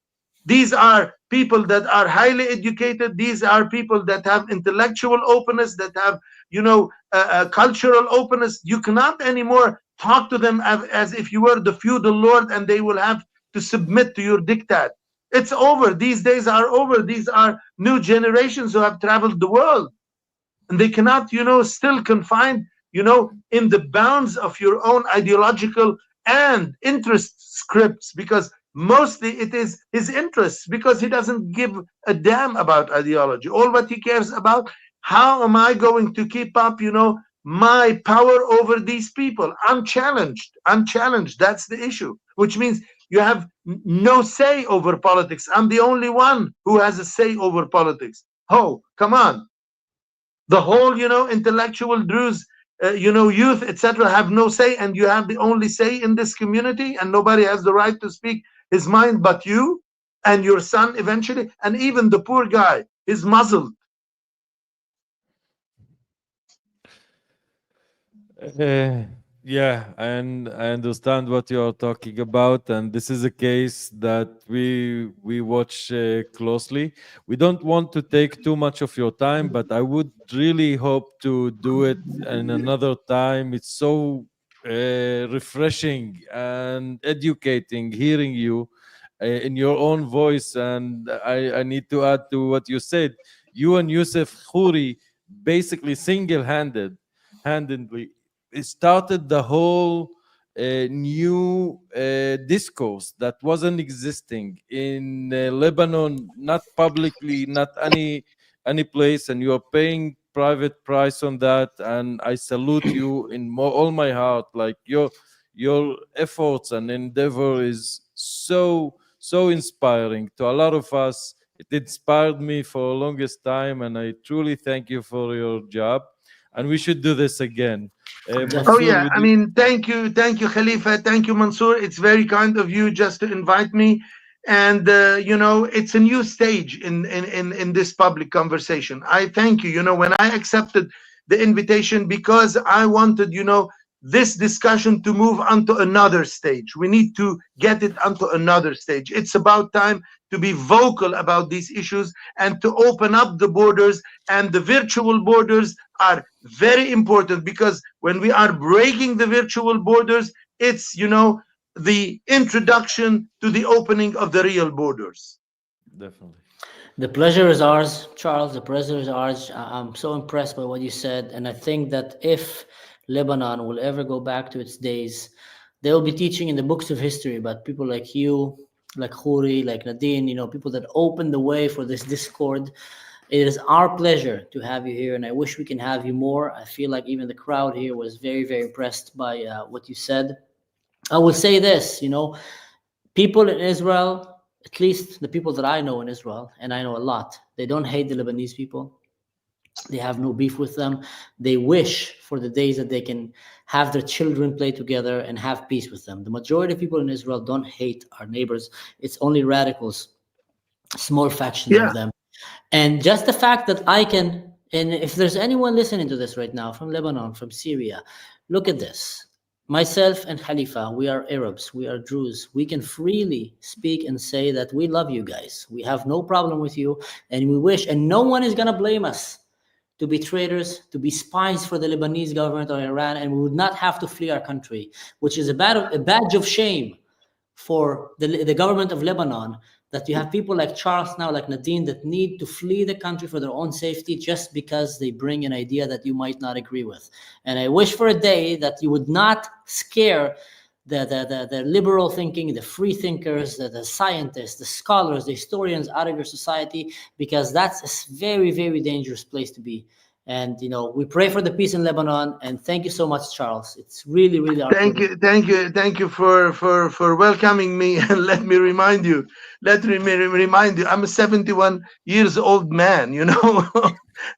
These are people that are highly educated. These are people that have intellectual openness, that have, cultural openness. You cannot anymore talk to them as if you were the feudal lord and they will have to submit to your diktat. It's over. These days are over. These are new generations who have traveled the world. And they cannot, still confined, in the bounds of your own ideological and interest scripts, because mostly it is his interests, because he doesn't give a damn about ideology. All what he cares about, how am I going to keep up, my power over these people? Unchallenged. That's the issue, which means you have no say over politics. I'm the only one who has a say over politics. Oh, come on. The whole, intellectual Druze, youth, etc., have no say, and you have the only say in this community, and nobody has the right to speak his mind but you and your son eventually, and even the poor guy is muzzled. Yeah, and I understand what you are talking about, and this is a case that we watch closely. We don't want to take too much of your time, but I would really hope to do it in another time. It's so refreshing and educating hearing you in your own voice. And I need to add to what you said. You and Youssef Khouri basically handedly started the whole new discourse that wasn't existing in Lebanon, not publicly, not any place, and you are paying private price on that. And I salute you in all my heart. Like your efforts and endeavor is so inspiring to a lot of us. It inspired me for the longest time, and I truly thank you for your job. And we should do this again. Oh Mansour, yeah, would I you- mean, thank you, Khalifa, thank you, Mansour. It's very kind of you just to invite me, and you know, it's a new stage in this public conversation. I thank you. You know, when I accepted the invitation, because I wanted, you know, this discussion to move onto another stage. We need to get it onto another stage. It's about time to be vocal about these issues and to open up the borders, and the virtual borders are very important, because when we are breaking the virtual borders, it's, you know, the introduction to the opening of the real borders. Definitely. The pleasure is ours, Charles. The pleasure is ours. I'm so impressed by what you said. And I think that if Lebanon will ever go back to its days, they will be teaching in the books of history about people like you, like Khouri, like Nadine, you know, people that opened the way for this discord. It is our pleasure to have you here, and I wish we can have you more. I feel like even the crowd here was very, very impressed by what you said. I will say this, you know, people in Israel, at least the people that I know in Israel, and I know a lot, they don't hate the Lebanese people. They have no beef with them. They wish for the days that they can have their children play together and have peace with them. The majority of people in Israel don't hate our neighbors. It's only radicals, small factions Yeah. of them. And just the fact that I can, and if there's anyone listening to this right now from Lebanon, from Syria, look at this. Myself and Khalifa, we are Arabs, we are Druze. We can freely speak and say that we love you guys. We have no problem with you, and we wish, and no one is going to blame us to be traitors, to be spies for the Lebanese government or Iran, and we would not have to flee our country, which is a badge of shame for the government of Lebanon, that you have people like Charles now, like Nadine, that need to flee the country for their own safety just because they bring an idea that you might not agree with. And I wish for a day that you would not scare the liberal thinking, the free thinkers, the scientists, the scholars, the historians out of your society, because that's a very, very dangerous place to be. And, you know, we pray for the peace in Lebanon. And thank you so much, Charles. It's really, really our pleasure. Thank you for welcoming me. And let me remind you, I'm a 71 years old man, you know.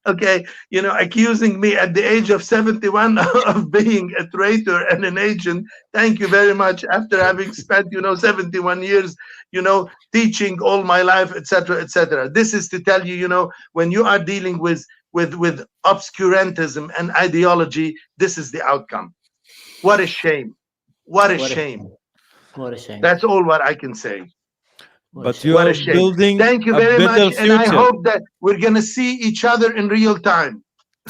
Okay, you know, accusing me at the age of 71 of being a traitor and an agent. Thank you very much. After having spent, you know, 71 years, you know, teaching all my life, etc., etc. This is to tell you, you know, when you are dealing with obscurantism and ideology, this is the outcome. What a shame. What a shame. What a shame. That's all what I can say. But you What are a shame. building Thank you a very better much, and I future. hope that we're gonna see each other in real time.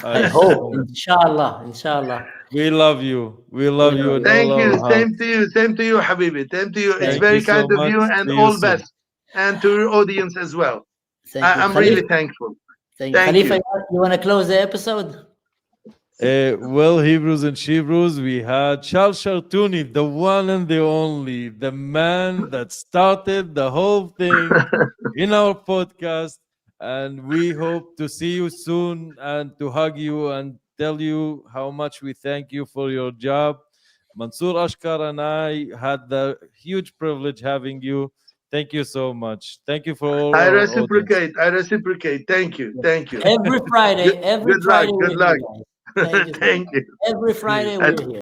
I hope, inshallah, inshallah. We love you. We love you. And Thank all you. our heart. Same to you, Habibi. Same to you. It's Thank very you so kind of you, much. and See you all soon. best. And to your audience as well. Thank you. I'm really thankful. Thank you. Thank Khalifa, you. you want to close the episode? Well, Hebrews and Shebrews, we had Charles Chartouni, the one and the only, the man that started the whole thing in our podcast. And we hope to see you soon and to hug you and tell you how much we thank you for your job. Mansour Ashkar and I had the huge privilege having you. Thank you so much. Thank you for all I our reciprocate. I reciprocate. Thank you. Thank you. Every Friday, Good luck. we're Good luck. here, guys. Thank you. Thank you. Every Friday we're here.